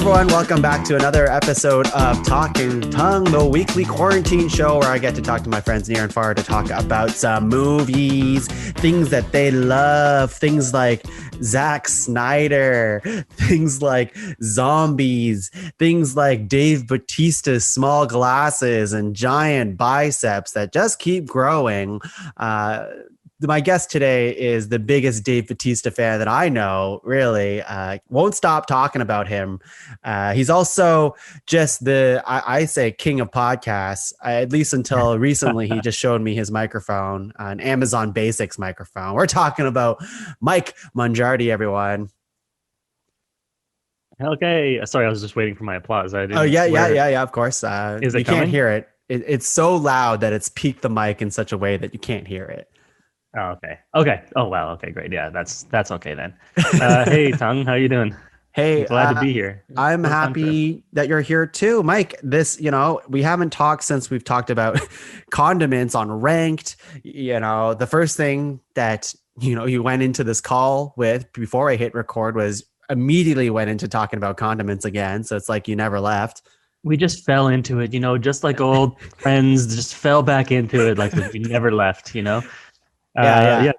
everyone. Welcome back to another episode of Talking Tongue, the weekly quarantine show where I get to talk to my friends near and far to talk about some movies, things that they love, things like Zack Snyder, things like zombies, things like Dave Bautista's small glasses and giant biceps that just keep growing. My guest today is the biggest Dave Bautista fan that I know, really. Won't stop talking about him. He's also just I say, king of podcasts, at least until recently. He just showed me his microphone, an Amazon Basics microphone. We're talking about Mike Mongiardi, everyone. Okay. Sorry, I was just waiting for my applause. Yeah, of course. Is it you coming? Can't hear it. It's so loud that it's peaked the mic in such a way that you can't hear it. Oh, okay. Okay. Oh, wow. Okay, great. Yeah, that's okay then. Hey, Tuong, how you doing? Hey, I'm glad to be here. I'm First time happy that you're here too, Mike. We haven't talked since we've talked about condiments on Ranked. The first thing that, you went into this call with before I hit record was immediately went into talking about condiments again. So it's like you never left. We just fell into it, just like old friends, just fell back into it like we never left, Yeah.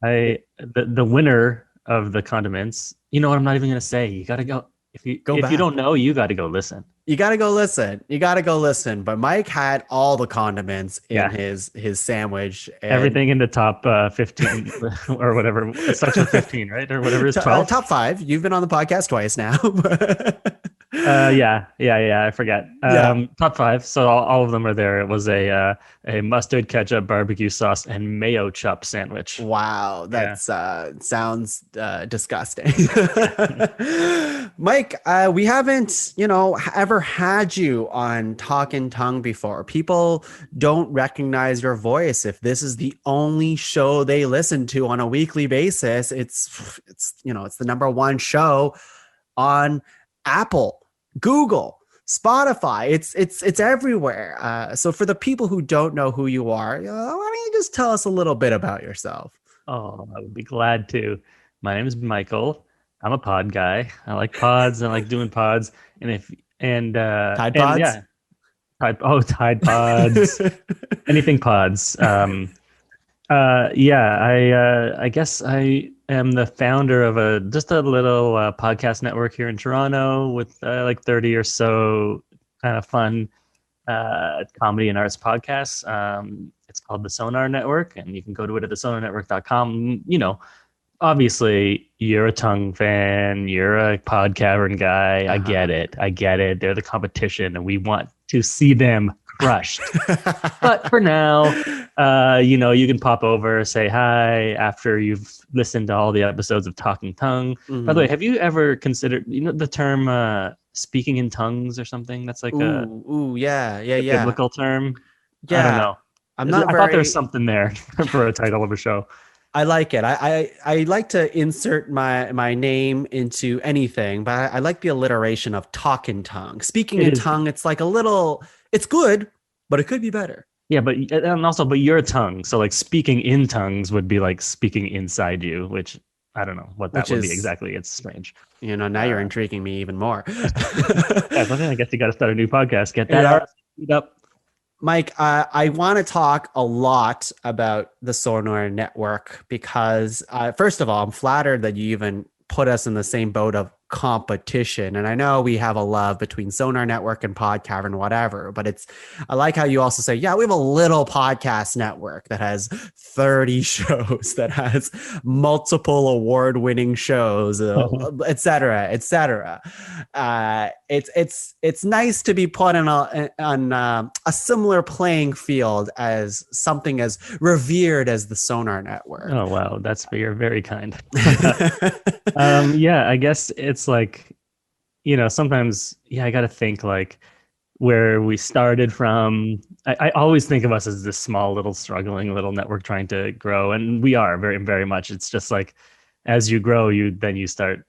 The winner of the condiments. You know what? I'm not even gonna say. You gotta go. If you don't know, you gotta go listen. You gotta go listen. But Mike had all the condiments in his sandwich. Everything in the top 15 or whatever. It starts with 15, right? Or whatever is 12. Top 5. You've been on the podcast twice now. Yeah. I forget. Top 5. So all of them are there. It was a mustard, ketchup, barbecue sauce, and mayo chop sandwich. Wow, that sounds disgusting. Mike, we haven't, ever had you on Talking Tongue before. People don't recognize your voice if this is the only show they listen to on a weekly basis. It's the number one show on Apple, Google, Spotify. It's everywhere. So for the people who don't know who you are, why don't you just tell us a little bit about yourself? Oh, I would be glad to. My name is Michael. I'm a pod guy. I like pods. I like doing pods. Tide Pods? Tide Pods. Anything pods. I guess I am the founder of just a little podcast network here in Toronto with like 30 or so kind of fun comedy and arts podcasts. It's called the Sonar Network, and you can go to it at thesonarnetwork.com. Obviously, you're a Tuong fan. You're a pod cavern guy. I get it. They're the competition, and we want to see them crushed. But for now, you can pop over, say hi after you've listened to all the episodes of Talking Tongue. Mm-hmm. By the way, have you ever considered the term speaking in tongues or something? That's like a biblical term. Yeah, I don't know. I thought there was something there for a title of a show. I like it. I like to insert my name into anything, but I like the alliteration of Talking Tongue. Speaking in tongue, it's like it's good, but it could be better. Yeah, but you're a tongue. So like speaking in tongues would be like speaking inside you, which I don't know what that would be exactly. It's strange. Now you're intriguing me even more. I guess you got to start a new podcast. Get that up. Mike, I want to talk a lot about the Sonar Network because, first of all, I'm flattered that you even put us in the same boat of competition. And I know we have a love between Sonar Network and Pod Cavern, whatever, but I like how you also say, we have a little podcast network that has 30 shows, that has multiple award-winning shows, et cetera, et cetera. It's nice to be put on a similar playing field as something as revered as the Sonar Network. Oh, wow. You're very kind. I guess it's like, sometimes, I got to think like where we started from. I always think of us as this small, little struggling little network trying to grow. And we are very, very much. It's just like, as you grow, you start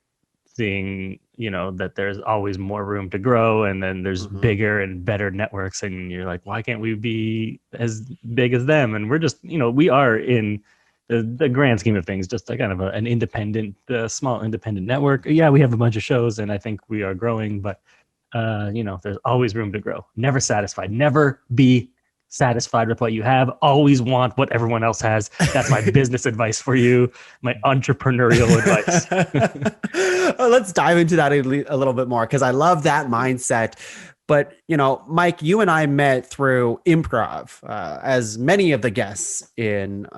seeing, that there's always more room to grow. And then there's bigger and better networks. And you're like, why can't we be as big as them? And we're just, we are in the grand scheme of things, just a kind of an independent, small independent network. Yeah, we have a bunch of shows, and I think we are growing, but there's always room to grow. Never satisfied. Never be satisfied with what you have. Always want what everyone else has. That's my business advice for you. My entrepreneurial advice. Let's dive into that a little bit more because I love that mindset. But, Mike, you and I met through improv, as many of the guests in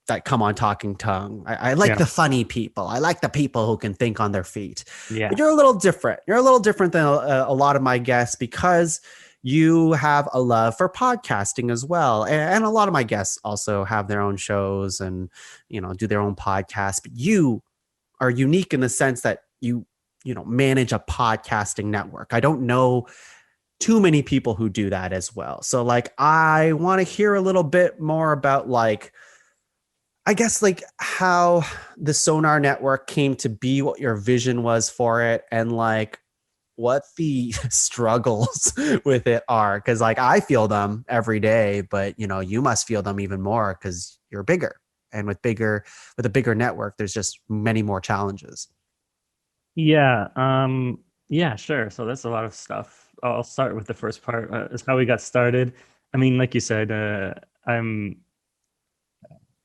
that come on Talking Tongue. I like the funny people. I like the people who can think on their feet. Yeah. But you're a little different. You're a little different than a lot of my guests because you have a love for podcasting as well. And a lot of my guests also have their own shows and, do their own podcasts. But you are unique in the sense that you manage a podcasting network. I don't know too many people who do that as well. So I want to hear a little bit more about I guess how the Sonar network came to be, what your vision was for it, and what the struggles with it are. Because I feel them every day, but you must feel them even more because you're bigger. And with a bigger network, there's just many more challenges. Yeah. Yeah, sure. So that's a lot of stuff. I'll start with the first part. Is how we got started. I mean, like you said, I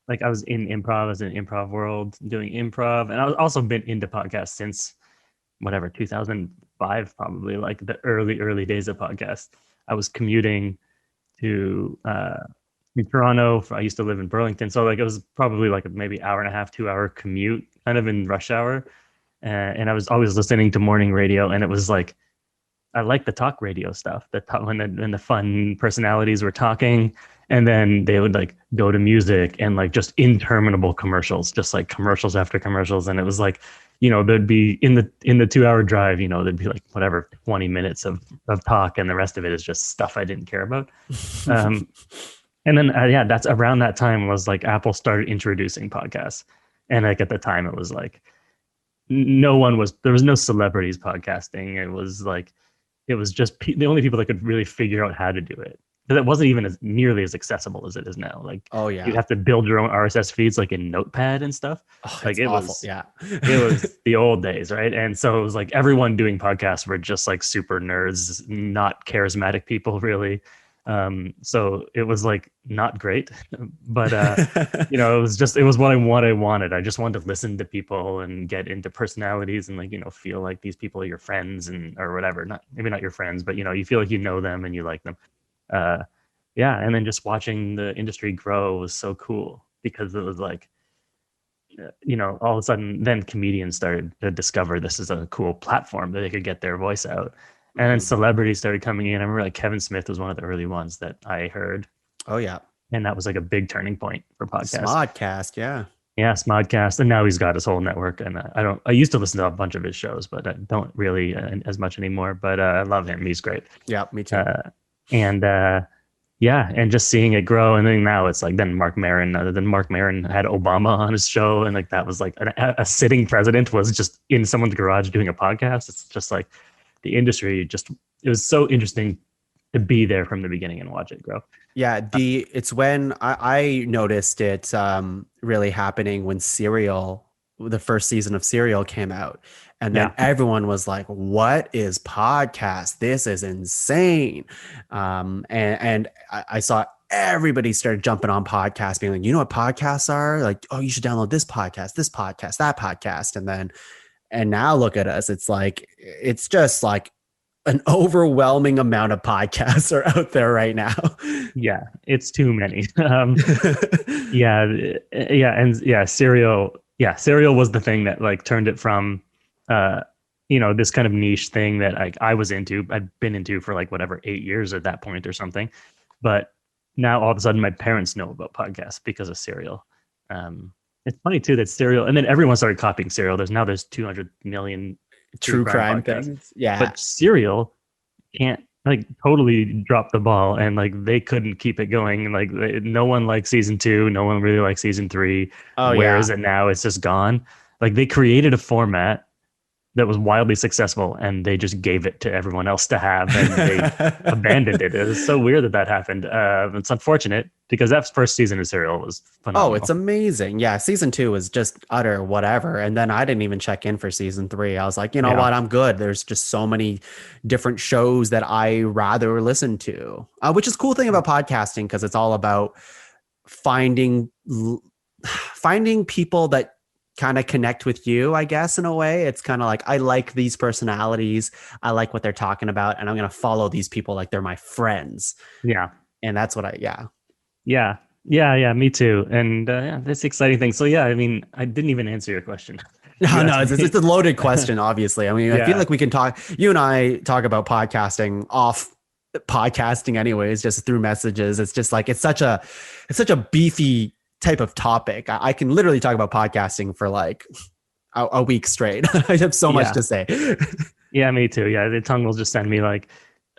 was in improv, I was in improv world doing improv. And I was also been into podcasts since 2005, probably the early days of podcasts. I was commuting to in Toronto. I used to live in Burlington. So it was probably maybe hour and a half, 2 hour commute kind of in rush hour. And I was always listening to morning radio, and it was I like the talk radio stuff. When the fun personalities were talking, and then they would go to music and just interminable commercials, just commercials after commercials, and it was there'd be in the 2 hour drive, there'd be 20 minutes of talk, and the rest of it is just stuff I didn't care about. And then that's around that time was Apple started introducing podcasts, and at the time it was there was no celebrities podcasting. It was just the only people that could really figure out how to do it. Because it wasn't even nearly as accessible as it is now. Oh yeah, you'd have to build your own RSS feeds in Notepad and stuff. Oh, it awful. It was the old days, right? And so it was everyone doing podcasts were just super nerds, not charismatic people really. So it was not great, but it was what I wanted. I just wanted to listen to people and get into personalities and feel like these people are your friends or whatever. Maybe not your friends, but you feel like you know them and you like them. And then just watching the industry grow was so cool because it was all of a sudden then comedians started to discover this is a cool platform that they could get their voice out. And then celebrities started coming in. I remember Kevin Smith was one of the early ones that I heard. Oh yeah. And that was a big turning point for podcasts. Smodcast, yeah. Yeah, Smodcast. And now he's got his whole network. And I used to listen to a bunch of his shows, but I don't really as much anymore. But I love him. He's great. Yeah, me too. And just seeing it grow. And then now it's then Mark Maron. Then Mark Maron had Obama on his show. And that was a sitting president was just in someone's garage doing a podcast. It's just the industry it was so interesting to be there from the beginning and watch it grow. Yeah, it's when I noticed it really happening when the first season of Serial came out. And then everyone was like, what is podcast? This is insane. And I saw everybody started jumping on podcasts, being you know what podcasts are? Oh, you should download this podcast, that podcast. And now look at us. It's just an overwhelming amount of podcasts are out there right now. Yeah, it's too many. Serial was the thing that turned it from this kind of niche thing that I was into. I'd been into for 8 years at that point or something. But now all of a sudden my parents know about podcasts because of Serial. It's funny too that Serial, and then everyone started copying Serial. There's 200 million true crime things. Yeah, but Serial can't totally drop the ball, and they couldn't keep it going. No one liked season 2. No one really liked season 3. Where is it now? It's just gone. They created a format that was wildly successful, and they just gave it to everyone else to have, and they abandoned it. It was so weird that happened. It's unfortunate because that first season of Serial was phenomenal. Oh, it's amazing. Yeah, season 2 was just utter whatever. And then I didn't even check in for season 3. I was like, you know what? I'm good. There's just so many different shows that I rather listen to, which is a cool thing about podcasting, because it's all about finding people that kind of connect with you, I guess, in a way. It's kind of like, I like these personalities. I like what they're talking about, and I'm going to follow these people like they're my friends. Yeah. And that's what Yeah, me too. And that's the exciting thing. So yeah, I mean, I didn't even answer your question. No, it's a loaded question, obviously. I mean, I feel like we can talk, you and I talk about podcasting off podcasting anyways, just through messages. It's just like, it's such a beefy type of topic. I can literally talk about podcasting for like a week straight. I have so much to say. Yeah, me too. Yeah, the Tuong will just send me like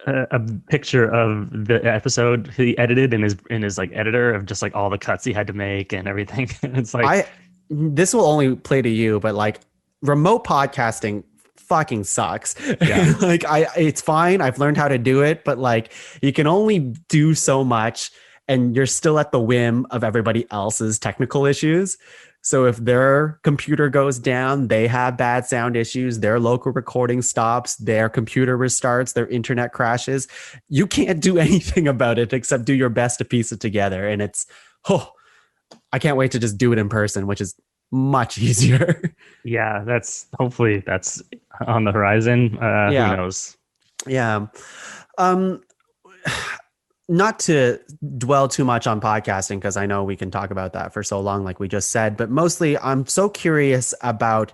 a picture of the episode he edited in his like editor of just like all the cuts he had to make and everything. It's like, this will only play to you, but like remote podcasting fucking sucks. Yeah. Like it's fine. I've learned how to do it, but like you can only do so much, and you're still at the whim of everybody else's technical issues. So if their computer goes down, they have bad sound issues, their local recording stops, their computer restarts, their internet crashes, you can't do anything about it except do your best to piece it together. And I can't wait to just do it in person, which is much easier. Yeah, hopefully that's on the horizon. Who knows? Yeah. Not to dwell too much on podcasting, because I know we can talk about that for so long, like we just said, but mostly I'm so curious about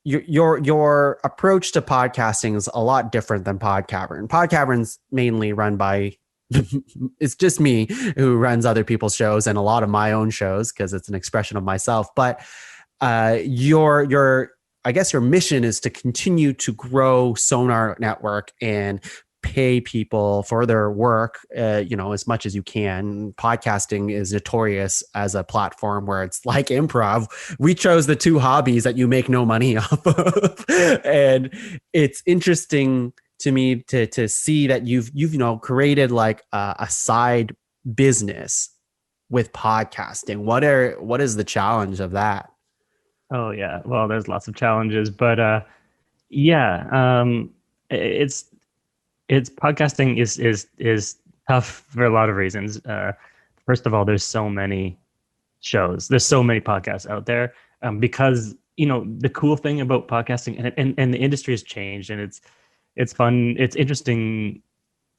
your approach to podcasting is a lot different than Podcavern. Podcavern's mainly run by it's just me who runs other people's shows and a lot of my own shows, because it's an expression of myself. But your I guess your mission is to continue to grow Sonar Network and pay people for their work, as much as you can. Podcasting is notorious as a platform where it's like improv. We chose the two hobbies that you make no money off of. And it's interesting to me to see that you've created like a side business with podcasting. What is the challenge of that? Oh yeah, well, there's lots of challenges, but it's podcasting is tough for a lot of reasons. First of all, there's so many shows, there's so many podcasts out there, because the cool thing about podcasting and the industry has changed, and it's fun, it's interesting.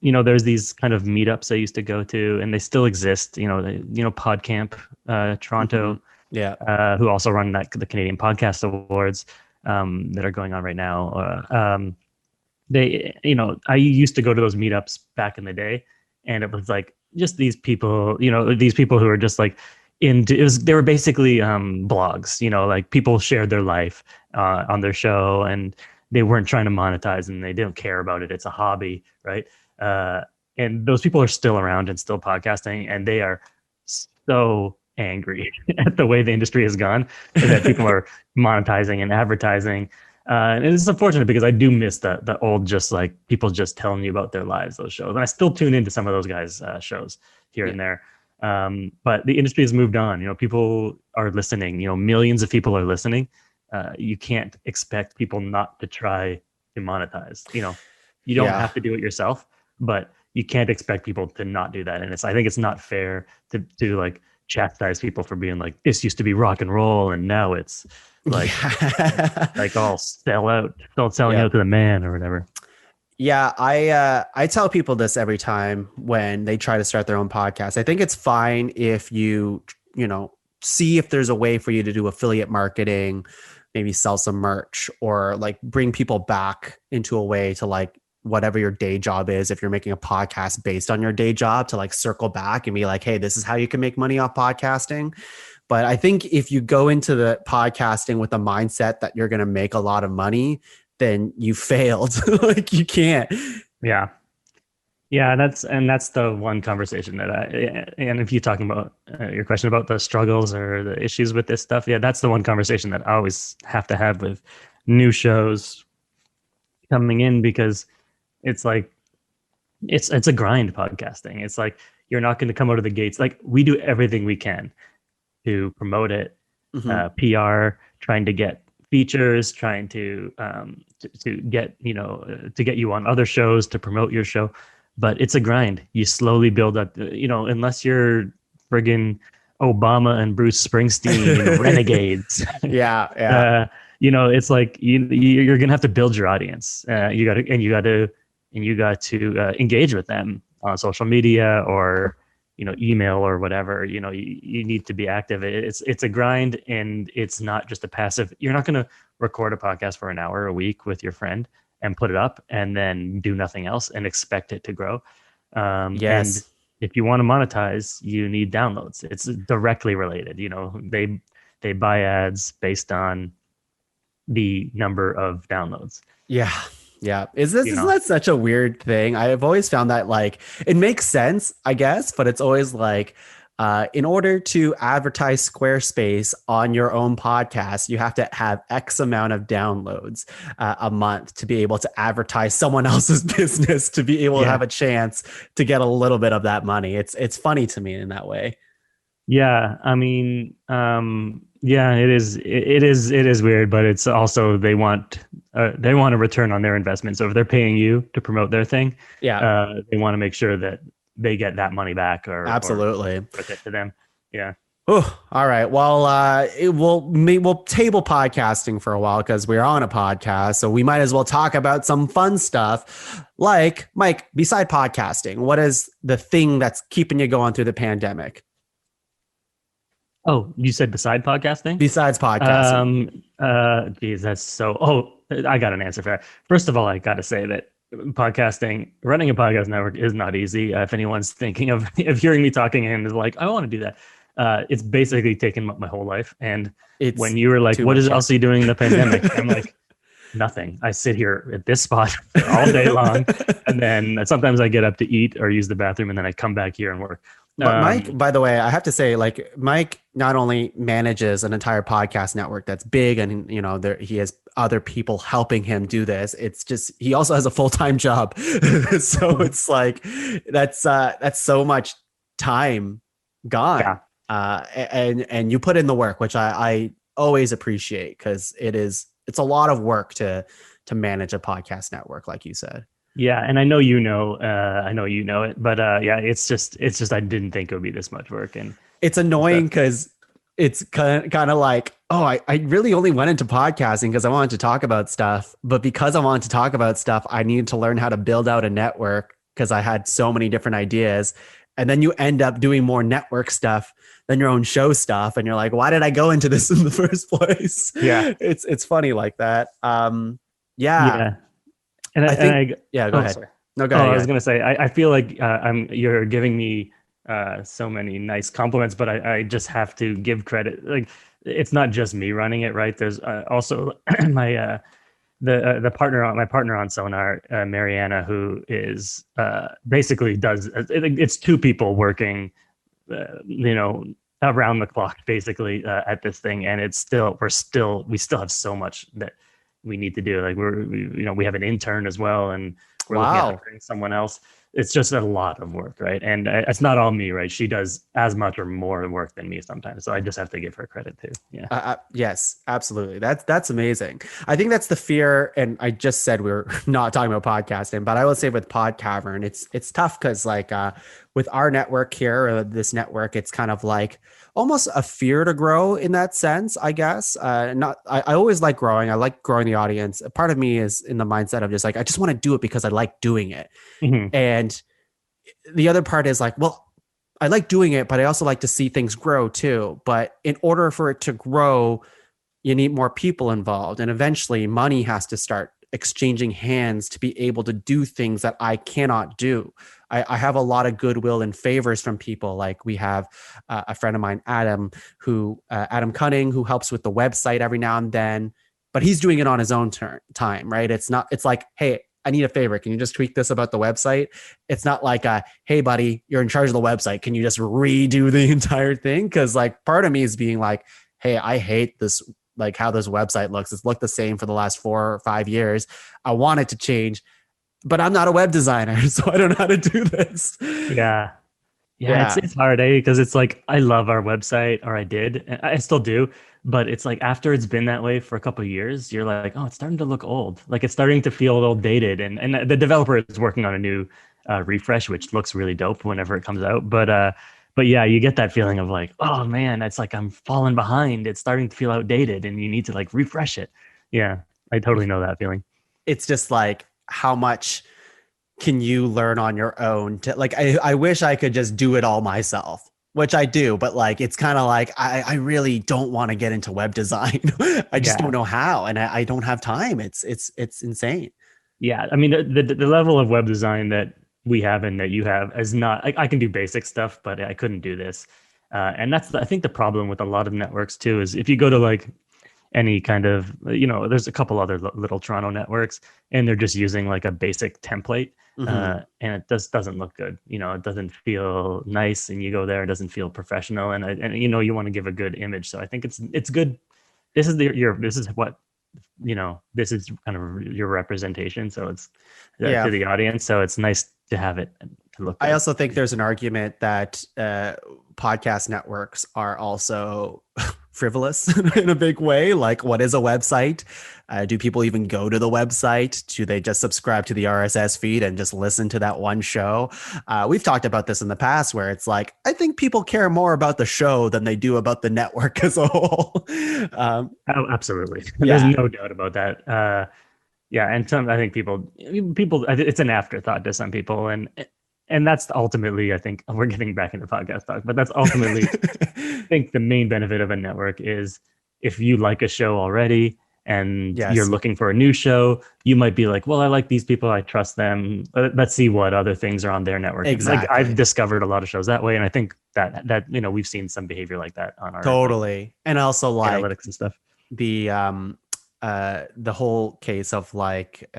There's these kind of meetups I used to go to, and they still exist. PodCamp, Toronto, who also run the Canadian Podcast Awards that are going on right now. I used to go to those meetups back in the day, and it was like just these people who are just like they were basically blogs, like people shared their life on their show, and they weren't trying to monetize, and they didn't care about it. It's a hobby, right? And those people are still around and still podcasting, and they are so angry at the way the industry has gone, that people are monetizing and advertising. And it's unfortunate, because I do miss the old, just like people just telling you about their lives, those shows. And I still tune into some of those guys' shows here and there. But the industry has moved on. People are listening. Millions of people are listening. You can't expect people not to try to monetize. You don't have to do it yourself, but you can't expect people to not do that. And I think it's not fair to like chastise people for being like, this used to be rock and roll, and now it's like like all selling out to the man or whatever. Yeah, I tell people this every time when they try to start their own podcast. I think it's fine if you see if there's a way for you to do affiliate marketing, maybe sell some merch, or like bring people back into a way to like whatever your day job is. If you're making a podcast based on your day job, to like circle back and be like, hey, this is how you can make money off podcasting. But I think if you go into the podcasting with a mindset that you're going to make a lot of money, then you failed. Like you can't. Yeah. That's the one conversation and if you're talking about your question about the struggles or the issues with this stuff, that's the one conversation that I always have to have with new shows coming in, because it's like it's a grind podcasting. It's like you're not going to come out of the gates. Like, we do everything we can to promote it, PR, trying to get features, trying to get to get you on other shows, to promote your show. But it's a grind. You slowly build up. Unless you're friggin' Obama and Bruce Springsteen, renegades. Yeah. It's like you're gonna have to build your audience. You got to engage with them on social media, or email, or whatever. You need to be active. It's a grind, and it's not just a passive. You're not going to record a podcast for an hour a week with your friend and put it up and then do nothing else and expect it to grow. Yes. And if you want to monetize, you need downloads. It's directly related. They buy ads based on the number of downloads. Yeah. Isn't that such a weird thing? I've always found that, like, it makes sense, I guess, but it's always like, in order to advertise Squarespace on your own podcast, you have to have X amount of downloads a month to be able to advertise someone else's business, to be able to have a chance to get a little bit of that money. It's funny to me in that way. Yeah, I mean, it is weird, but it's also they want a return on their investment. So if they're paying you to promote their thing, they want to make sure that they get that money back, or absolutely with it to them. Yeah. Oh, all right. Well, we'll table podcasting for a while because we're on a podcast, so we might as well talk about some fun stuff. Like, Mike, beside podcasting, what is the thing that's keeping you going through the pandemic? Oh, you said beside podcasting? Besides podcasting. Geez, that's so. Oh, I got an answer for that. First of all, I got to say that running a podcast network is not easy. If anyone's thinking of hearing me talking and is like, I want to do that, it's basically taken up my whole life. And when you were like, what is Elsie doing in the pandemic? I'm like, nothing. I sit here at this spot all day long, and then sometimes I get up to eat or use the bathroom, and then I come back here and work. But Mike, by the way, I have to say, like, Mike not only manages an entire podcast network that's big, and he has other people helping him do this. It's just he also has a full-time job, so it's like that's so much time gone. Yeah. And you put in the work, which I always appreciate, because it's a lot of work to manage a podcast network, like you said. Yeah, and I know it, but it's just I didn't think it would be this much work, and it's annoying because it's kind of like, oh, I really only went into podcasting because I wanted to talk about stuff, but because I wanted to talk about stuff, I needed to learn how to build out a network because I had so many different ideas, and then you end up doing more network stuff than your own show stuff, and you're like, why did I go into this in the first place? Yeah, it's funny like that. Yeah. And I think, go ahead. Sorry. No, go ahead. I was going to say, I feel like you're giving me so many nice compliments, but I just have to give credit. Like, it's not just me running it, right? There's also my partner on Sonar, Mariana, who is basically does. It's two people working, around the clock, basically at this thing, and we still have so much that we need to do. Like we have an intern as well, and we're looking at hiring someone else. It's just a lot of work, right? And it's not all me, right? She does as much or more work than me sometimes, so I just have to give her credit too. Yeah. Yes, absolutely. That's amazing. I think that's the fear. And I just said we were not talking about podcasting, but I will say with Pod Cavern, it's tough because with our network here, this network, it's kind of like almost a fear to grow in that sense, I guess. I always like growing. I like growing the audience. A part of me is in the mindset of just like, I just want to do it because I like doing it. Mm-hmm. And the other part is like, well, I like doing it, but I also like to see things grow too. But in order for it to grow, you need more people involved. And eventually money has to start exchanging hands to be able to do things that I cannot do. I have a lot of goodwill and favors from people. Like we have a friend of mine, Adam Cunning, who helps with the website every now and then, but he's doing it on his own time, right? It's like, hey, I need a favor. Can you just tweak this about the website? It's not like, hey, buddy, you're in charge of the website. Can you just redo the entire thing? Because like part of me is being like, hey, I hate this like how this website looks. It's looked the same for the last 4 or 5 years. I want it to change, but I'm not a web designer, so I don't know how to do this. Yeah. Yeah, Yeah. it's hard, eh? Because it's like I love our website, or I did, and I still do. But it's like after it's been that way for a couple of years, you're like, oh, it's starting to look old. Like it's starting to feel a little dated. And the developer is working on a new refresh, which looks really dope whenever it comes out. But yeah, you get that feeling of like, oh man, it's like I'm falling behind. It's starting to feel outdated, and you need to like refresh it. Yeah, I totally know that feeling. It's just like how much can you learn on your own to like I wish I could just do it all myself, which I do, but like it's kind of like I really don't want to get into web design. I just don't Yeah. know how, and I don't have time. It's insane. Yeah, I mean the level of web design that we have and that you have is not. I can do basic stuff, but I couldn't do this. And that's I think the problem with a lot of networks too is if you go to like any kind of there's a couple other little Toronto networks and they're just using like a basic template, Mm-hmm. and it just doesn't look good. It doesn't feel nice, and you go there, it doesn't feel professional, and you want to give a good image. So I think it's good. This is this is what this is kind of your representation, so it's Yeah. to the audience, so it's nice to have it to look I good. also think there's an argument that podcast networks are also frivolous in a big way. Like, what is a website? Do people even go to the website? Do they just subscribe to the RSS feed and just listen to that one show? We've talked about this in the past where it's like, I think people care more about the show than they do about the network as a whole. Oh, absolutely. There's Yeah. no doubt about that. Yeah, and I think people it's an afterthought to some people, and that's ultimately, I think we're getting back into podcast talk, but that's ultimately, I think the main benefit of a network is if you like a show already and you're Yes, looking for a new show, you might be like, well, I like these people, I trust them. Let's see what other things are on their network. And like I've exactly. discovered a lot of shows that way, and I think that we've seen some behavior like that on our like Totally. And also like analytics and stuff. the whole case of like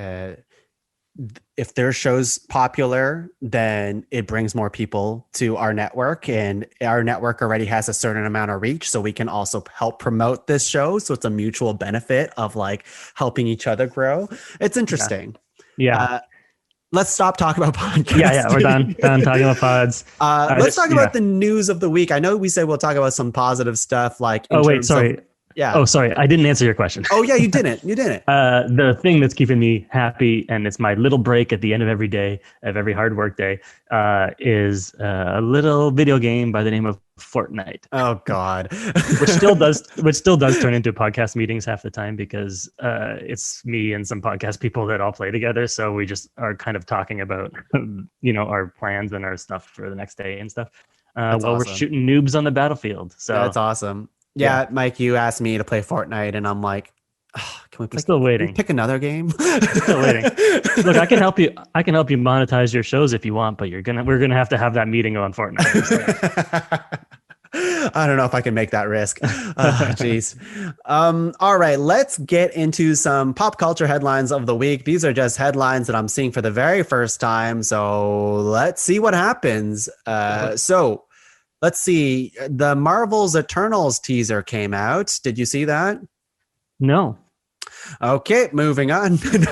if their show's popular, then it brings more people to our network, and our network already has a certain amount of reach, so we can also help promote this show. So it's a mutual benefit of like helping each other grow. It's Yeah. interesting. Yeah. Uh, let's stop talking about Yeah. We're podcasting. done talking about pods. Let's talk about Yeah. the news of the week. I know we said we'll talk about some positive stuff, like in Oh, wait, terms of sorry. yeah. Oh, sorry. I didn't answer your question. Oh yeah, you didn't. You didn't. The thing that's keeping me happy, and it's my little break at the end of every day, of every hard work day, is a little video game by the name of Fortnite, Oh God. which still does turn into podcast meetings half the time because it's me and some podcast people that all play together. So we just are kind of talking about our plans and our stuff for the next day and stuff That's while we're awesome. shooting noobs on the battlefield. That's So awesome. yeah, Yeah, Mike, you asked me to play Fortnite, and I'm like, can we I'm play? still Can we waiting. pick another game? I'm still waiting. Look, I can help you. I can help you monetize your shows if you want, but we're gonna have to have that meeting on Fortnite. I don't know if I can make that risk. Jeez. All right, let's get into some pop culture headlines of the week. These are just headlines that I'm seeing for the very first time. So let's see what happens. So let's see. The Marvel's Eternals teaser came out. Did you see that? No. Okay, moving on. When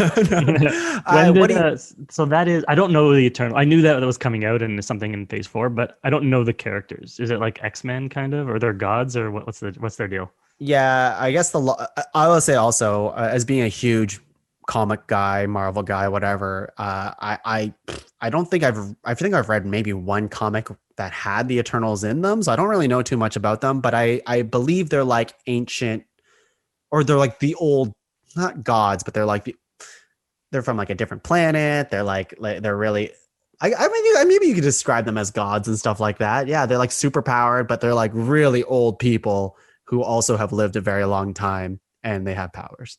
What did do you? so that is I don't know the Eternal. I knew that was coming out and something in Phase 4, but I don't know the characters. Is it like X-Men kind of, or they're gods, or what's their deal? Yeah, I guess I will say also as being a huge comic guy, Marvel guy, whatever. I don't think I think I've read maybe one comic that had the Eternals in them, so I don't really know too much about them. But I believe they're like ancient, or they're like the old, not gods, but they're like they're from like a different planet. They're like they're really. I mean, maybe you could describe them as gods and stuff like that. Yeah, they're like super powered, but they're like really old people who also have lived a very long time and they have powers.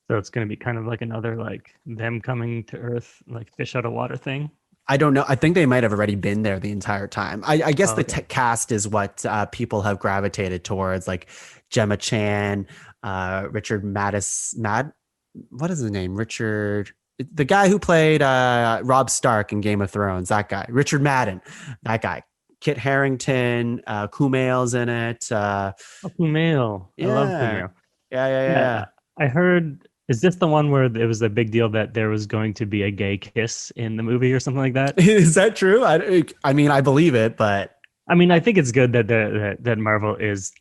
So it's gonna be kind of like another like them coming to Earth, like fish out of water thing. I don't know. I think they might have already been there the entire time. I guess Oh, the okay. cast is what people have gravitated towards, like Gemma Chan, Richard what is his name? Richard, the guy who played Rob Stark in Game of Thrones. That guy, Richard Madden. That guy, Kit Harrington, Kumail's in it. Oh, Kumail. I love Yeah, Kumail. Yeah, I heard. Is this the one where it was a big deal that there was going to be a gay kiss in the movie or something like that? Is that true? I mean, I believe it, but I mean, I think it's good that that Marvel is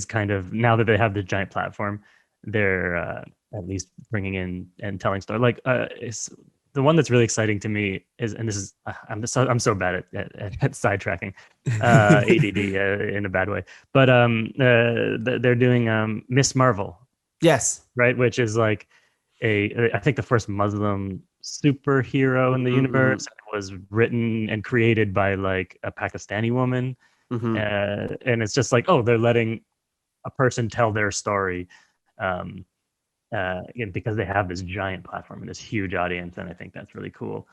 kind of, now that they have the giant platform, they're at least bringing in and telling story. Like, it's the one that's really exciting to me is, and this is I'm so bad at sidetracking, ADD in a bad way. But they're doing Miss Marvel, yes. right? Which is like I think the first Muslim superhero in the Mm-hmm, universe. It was written and created by like a Pakistani woman, mm-hmm. and it's just like, oh, they're letting a person tell their story, um, because they have this giant platform and this huge audience, and I think that's really cool.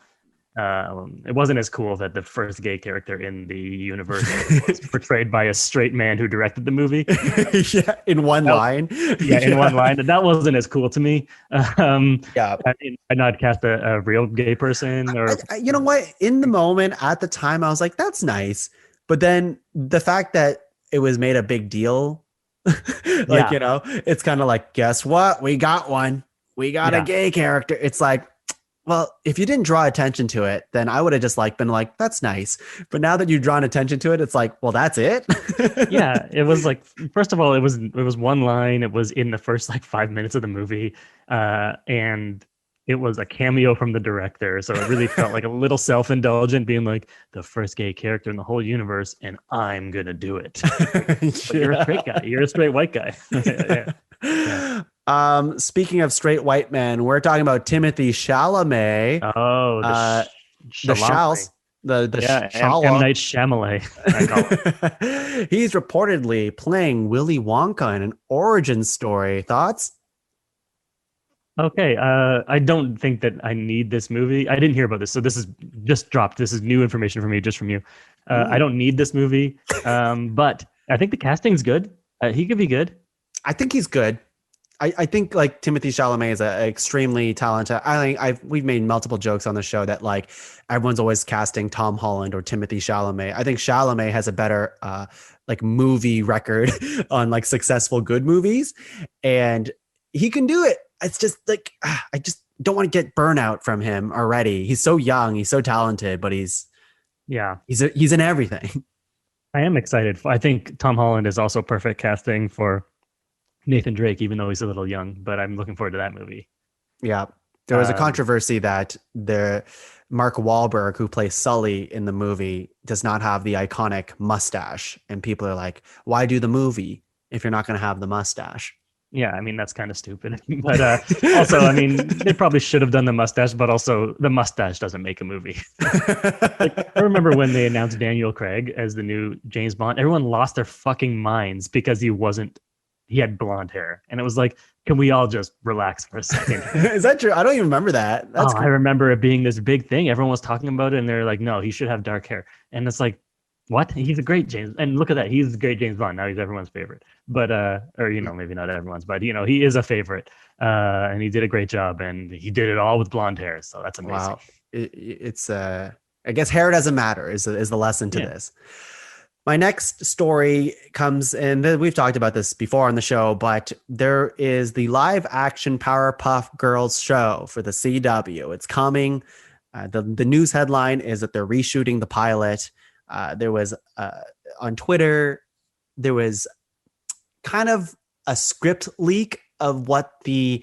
It wasn't as cool that the first gay character in the universe was portrayed by a straight man who directed the movie. Yeah, in one That, line. yeah, in one Yeah. line. That wasn't as cool to me. Yeah. I mean, I'd not cast a real gay person or You know what? In the moment, at the time, I was like, "That's nice," but then the fact that it was made a big deal, like yeah, it's kind of like, guess what? We got one. We got a yeah, gay character. It's like, well, if you didn't draw attention to it, then I would have just like been like, "That's nice." But now that you've drawn attention to it, it's like, well, that's it. yeah. It was like, first of all, it was one line. It was in the first like 5 minutes of the movie, and it was a cameo from the director. So it really felt like a little self-indulgent, being like the first gay character in the whole universe, and I'm gonna do it. But you're a straight guy. You're a straight white guy. Yeah, yeah. Speaking of straight white men, we're talking about Timothy Chalamet. Oh, Uh, the Chalamet. Shals, the Yeah, M. Shala. Night Shyamalan, I call it. He's reportedly playing Willy Wonka in an origin story. Thoughts? Okay, I don't think that I need this movie. I didn't hear about this, so this is just dropped. This is new information for me, just from you. I Ooh. don't need this movie, but I think the casting's good. He could be good. I think he's good. I think like Timothy Chalamet is a extremely talented. I think we've made multiple jokes on the show that like everyone's always casting Tom Holland or Timothy Chalamet. I think Chalamet has a better like movie record on like successful good movies, and he can do it. It's just like I just don't want to get burnout from him already. He's so young, he's so talented, but Yeah, he's in everything. I am excited. I think Tom Holland is also perfect casting for Nathan Drake, even though he's a little young. But I'm looking forward to that movie. Yeah. There was a Um, controversy that the Mark Wahlberg, who plays Sully in the movie, does not have the iconic mustache. And people are like, why do the movie if you're not going to have the mustache? yeah, I mean that's kind of stupid. But also, I mean, they probably should have done the mustache, but also the mustache doesn't make a movie. Like, I remember when they announced Daniel Craig as the new James Bond, everyone lost their fucking minds because he had blonde hair. And it was like, can we all just relax for a second? Is that true? I don't even remember that. Oh, That's I remember it being this big thing. Everyone was talking about it, and they're like, no, he should have dark hair. And it's like, what? He's a great James. And look at that. He's a great James Bond. Now he's everyone's favorite. But, or, maybe not everyone's, but, he is a favorite. And he did a great job, and he did it all with blonde hair. So that's amazing. wow. It's I guess hair doesn't matter is the lesson to Yeah. this. My next story comes, and we've talked about this before on the show, but there is the live action Powerpuff Girls show for the CW. It's coming. The news headline is that they're reshooting the pilot. There was on Twitter, there was kind of a script leak of what the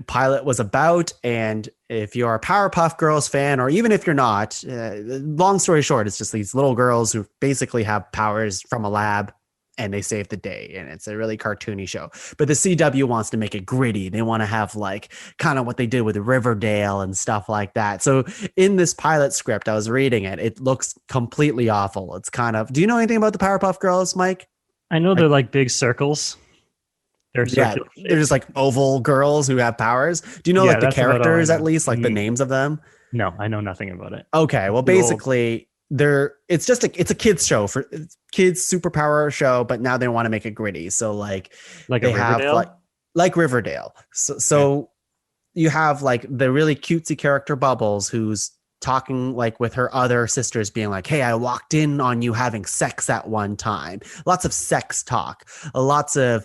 pilot was about. And if you're a Powerpuff Girls fan, or even if you're not, long story short, it's just these little girls who basically have powers from a lab and they save the day. And it's a really cartoony show. But the CW wants to make it gritty. They want to have like kind of what they did with Riverdale and stuff like that. So in this pilot script, I was reading it. It looks completely awful. It's kind of, do you know anything about the Powerpuff Girls, Mike? I know Like, they're like big circles. They're yeah, circular they're just shapes. like oval girls who have powers. Do you know Yeah, like the that's about all I characters at know. least, like the names of them? No, I know nothing about it. Okay, well, Too old. basically, it's just it's a kids show for kids superpower show, but now they want to make it gritty. So like Like a they have Riverdale? like Riverdale. Yeah. So you have like the really cutesy character Bubbles, who's talking like with her other sisters, being like, hey, I walked in on you having sex at one time. Lots of sex talk, lots of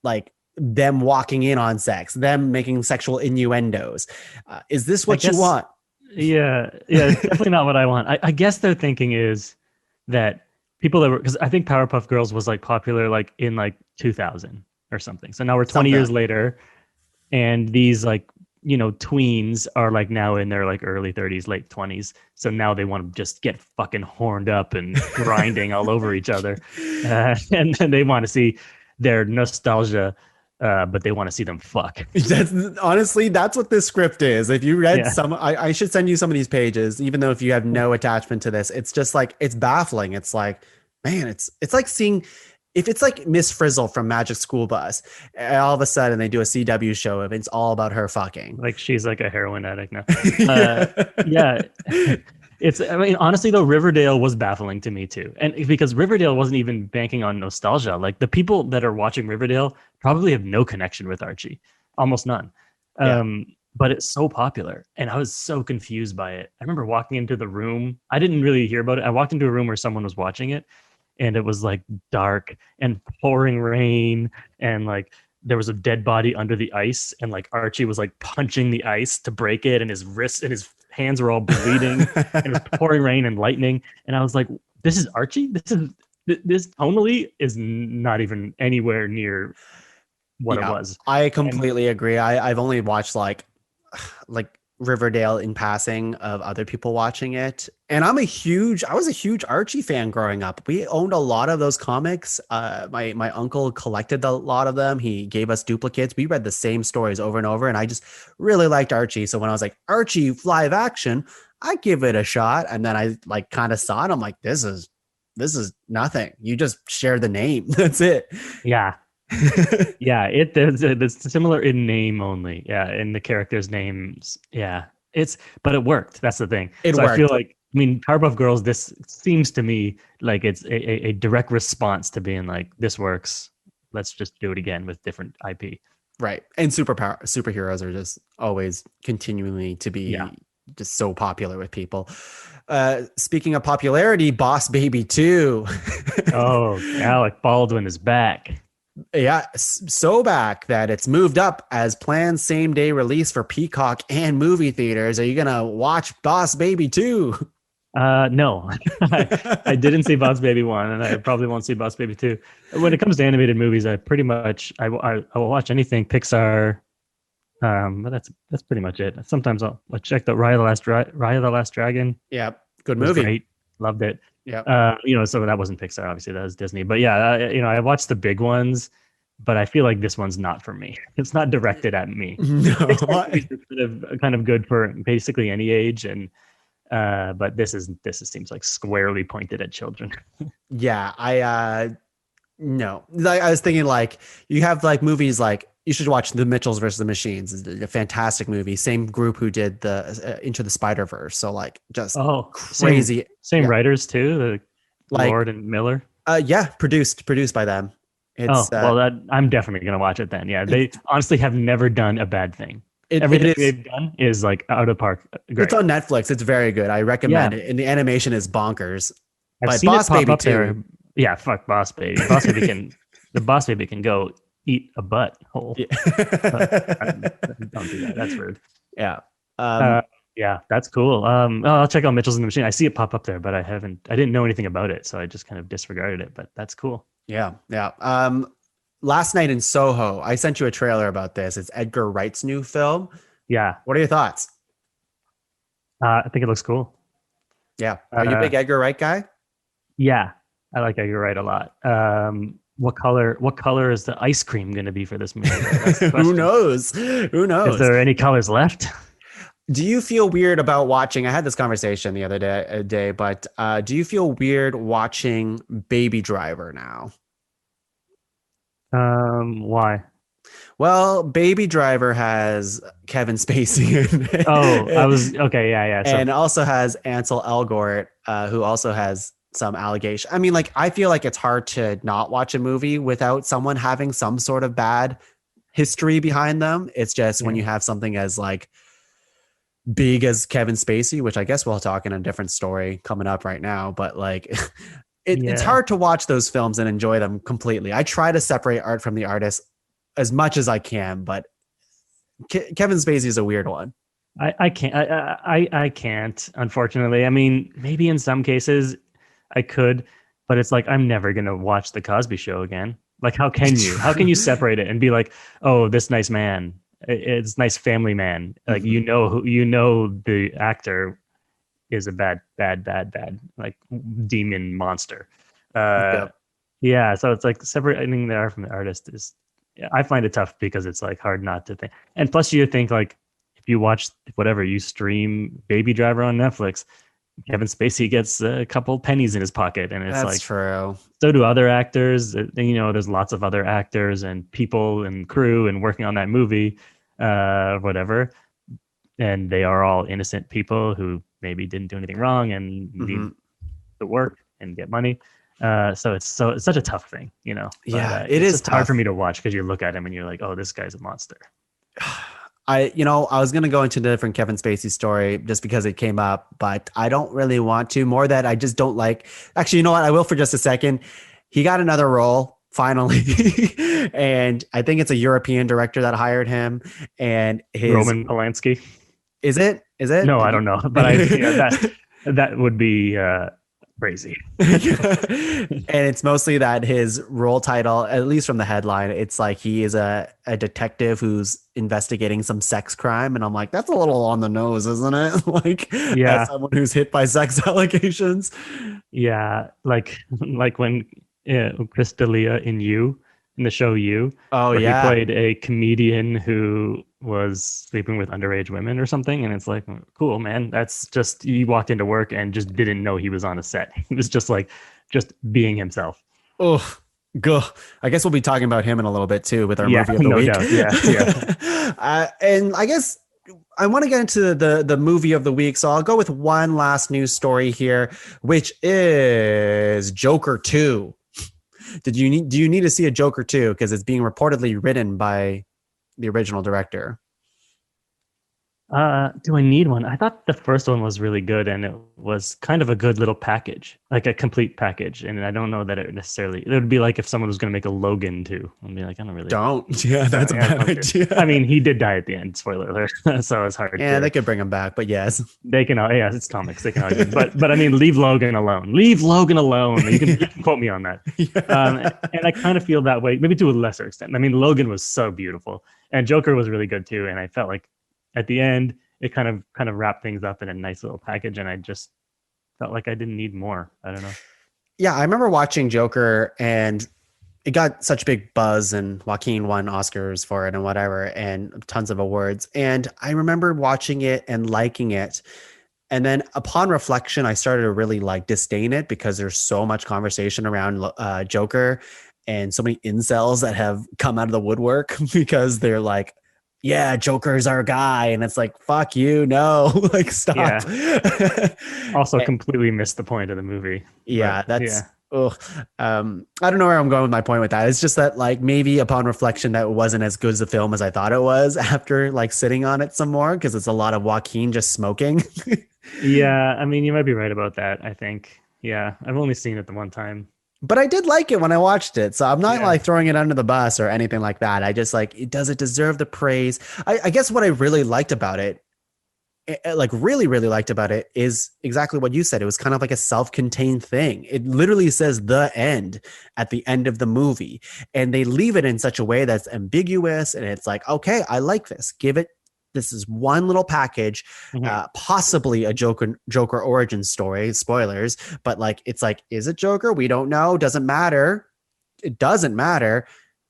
like them walking in on sex, them making sexual innuendos. Is this what you want? Yeah, it's definitely not what I want. I guess their thinking is that people that were, because I think Powerpuff Girls was like popular like in like 2000 or something. So now we're 20 years later, and these like, you know, tweens are like now in their like early 30s, late 20s. So now they want to just get fucking horned up and grinding all over each other, and then they want to see their nostalgia. But they want to see them fuck. That's honestly, that's what this script is. If you read some, I should send you some of these pages, even though if you have no attachment to this, it's just like, it's baffling. It's like, man, it's like seeing, if it's like Miss Frizzle from Magic School Bus, all of a sudden they do a CW show and it's all about her fucking. Like she's like a heroin addict now. Yeah. It's, I mean, honestly though, Riverdale was baffling to me too. And because Riverdale wasn't even banking on nostalgia. Like the people that are watching Riverdale probably have no connection with Archie, almost none. But it's so popular and I was so confused by it. I remember walking into the room. I didn't really hear about it. I walked into a room where someone was watching it and it was like dark and pouring rain and like there was a dead body under the ice and like Archie was like punching the ice to break it and his wrists and his hands were all bleeding and it was pouring rain and lightning. And I was like, this is Archie? This tonally is not even anywhere near what it was. I completely agree. I've only watched like Riverdale in passing of other people watching it. And I was a huge Archie fan growing up. We owned a lot of those comics. My uncle collected a lot of them. He gave us duplicates. We read the same stories over and over. And I just really liked Archie. So when I was like, Archie live action, I give it a shot. And then I like kind of saw it. I'm like, this is nothing. You just share the name. That's it. Yeah. Yeah, it's similar in name only. Yeah, in the characters' names. Yeah, but it worked. That's the thing. It worked. I feel like, I mean, Powerpuff Girls. This seems to me like it's a direct response to being like, this works. Let's just do it again with different IP. Right, and superheroes are just always continually to be just so popular with people. Speaking of popularity, Boss Baby 2. Oh, Alec Baldwin is back. Yeah, so back that it's moved up as planned same day release for Peacock and movie theaters. Are you gonna watch Boss Baby 2? No, I didn't see Boss Baby 1 and I probably won't see Boss Baby 2. When it comes to animated movies, I pretty much I will watch anything Pixar. But that's pretty much it. Sometimes I'll check the Raya the Last Dragon. Yeah, good movie. Great. Loved it. Yeah. So that wasn't Pixar, obviously that was Disney, but yeah, I watched the big ones, but I feel like this one's not for me. It's not directed at me. No. It's kind of good for basically any age. And, but this seems like squarely pointed at children. Yeah. No, like I was thinking like you have like movies like you should watch The Mitchells versus the Machines. It's a fantastic movie. Same group who did the Into the Spider-Verse. So like just crazy. Same writers too. The Lord and Miller. Produced by them. It's, I'm definitely gonna watch it then. Yeah, they honestly have never done a bad thing. Everything they've done is like out of park. Great. It's on Netflix. It's very good. I recommend it. And the animation is bonkers. I've seen Boss Baby 2. There. Yeah, fuck Boss Baby. The Boss Baby can go eat a butthole. Yeah. Don't do that. That's rude. Yeah. Yeah, that's cool. I'll check out Mitchell's in the Machine. I see it pop up there, but I didn't know anything about it, so I just kind of disregarded it. But that's cool. Yeah. Last Night in Soho, I sent you a trailer about this. It's Edgar Wright's new film. Yeah. What are your thoughts? I think it looks cool. Yeah. Are you a big Edgar Wright guy? Yeah, I like Edgar Wright a lot. What color is the ice cream going to be for this movie? Who knows? Is there any colors left? Do you feel weird about watching? I had this conversation the other day, but do you feel weird watching Baby Driver now? Why? Well, Baby Driver has Kevin Spacey in it. Oh, okay, yeah. And also has Ansel Elgort, who also has some allegation. I mean, like, I feel like it's hard to not watch a movie without someone having some sort of bad history behind them. It's just when you have something as like big as Kevin Spacey, which I guess we'll talk in a different story coming up right now, but like it's hard to watch those films and enjoy them completely. I try to separate art from the artist as much as I can, but Kevin Spacey is a weird one. I can't. I can't. Unfortunately, I mean, maybe in some cases I could, but it's like I'm never gonna watch the Cosby Show again. Like, how can you? How can you separate it and be like, oh, this nice man, it's nice family man. Like, you know the actor is a bad like demon monster. Yep. Yeah, so it's like separating the art from the artist is. Yeah, I find it tough because it's like hard not to think. And plus, you think like if you watch whatever you stream Baby Driver on Netflix, Kevin Spacey gets a couple pennies in his pocket, and it's That's like true. so do other actors. You know, there's lots of other actors and people and crew and working on that movie, whatever, and they are all innocent people who maybe didn't do anything wrong and need to work and get money. So it's such a tough thing, you know. Yeah, But, it it's is just tough. hard for me to watch because you look at him and you're like, oh, this guy's a monster. I was going to go into the different Kevin Spacey story just because it came up, but I don't really want to. More that I just don't like. Actually, you know what? I will for just a second. He got another role finally, and I think it's a European director that hired him. And Roman Polanski. Is it? No, I don't know, but that would be crazy. And it's mostly that his role title, at least from the headline, it's like he is a detective who's investigating some sex crime, and I'm like, that's a little on the nose, isn't it? Like, yeah, as someone who's hit by sex allegations. Yeah, like when Chris D'Elia in the show You, where he played a comedian who was sleeping with underage women or something, and it's like, cool, man. That's just, he walked into work and just didn't know he was on a set. He was just being himself. Oh, go. I guess we'll be talking about him in a little bit too with our movie of the week. Doubt. Yeah. And I guess I want to get into the movie of the week, so I'll go with one last news story here, which is Joker 2. Do you need to see a Joker 2 because it's being reportedly written by the original director? Do I need one? I thought the first one was really good, and it was kind of a good little package, like a complete package. And I don't know that it would be like if someone was going to make a Logan 2. I'd be like, I don't really. Don't. Yeah, that's a bad idea. I mean, he did die at the end. Spoiler alert. So it's hard. Yeah, they could bring him back, but yes, they can. Yeah, it's comics. They can argue, but I mean, leave Logan alone. Leave Logan alone. You can quote me on that. Yeah. And I kind of feel that way, maybe to a lesser extent. I mean, Logan was so beautiful, and Joker was really good too. And I felt like at the end, it kind of wrapped things up in a nice little package, and I just felt like I didn't need more. I don't know. Yeah, I remember watching Joker, and it got such big buzz, and Joaquin won Oscars for it and whatever, and tons of awards. And I remember watching it and liking it. And then upon reflection, I started to really disdain it because there's so much conversation around Joker and so many incels that have come out of the woodwork because they're like, yeah, Joker's our guy. And it's like, fuck you. No, stop. Yeah. Also completely missed the point of the movie. Yeah. I don't know where I'm going with my point with that. It's just that maybe upon reflection, that wasn't as good as the film as I thought it was after sitting on it some more, because it's a lot of Joaquin just smoking. Yeah. I mean, you might be right about that, I think. Yeah. I've only seen it the one time. But I did like it when I watched it. So I'm not throwing it under the bus or anything like that. I just does it deserve the praise? I guess what I really liked about it, really, really liked about it, is exactly what you said. It was kind of like a self-contained thing. It literally says the end at the end of the movie. And they leave it in such a way that's ambiguous. And it's like, okay, I like this. This is one little package, possibly a Joker origin story, spoilers, but it's is it Joker? We don't know. Doesn't matter. It doesn't matter.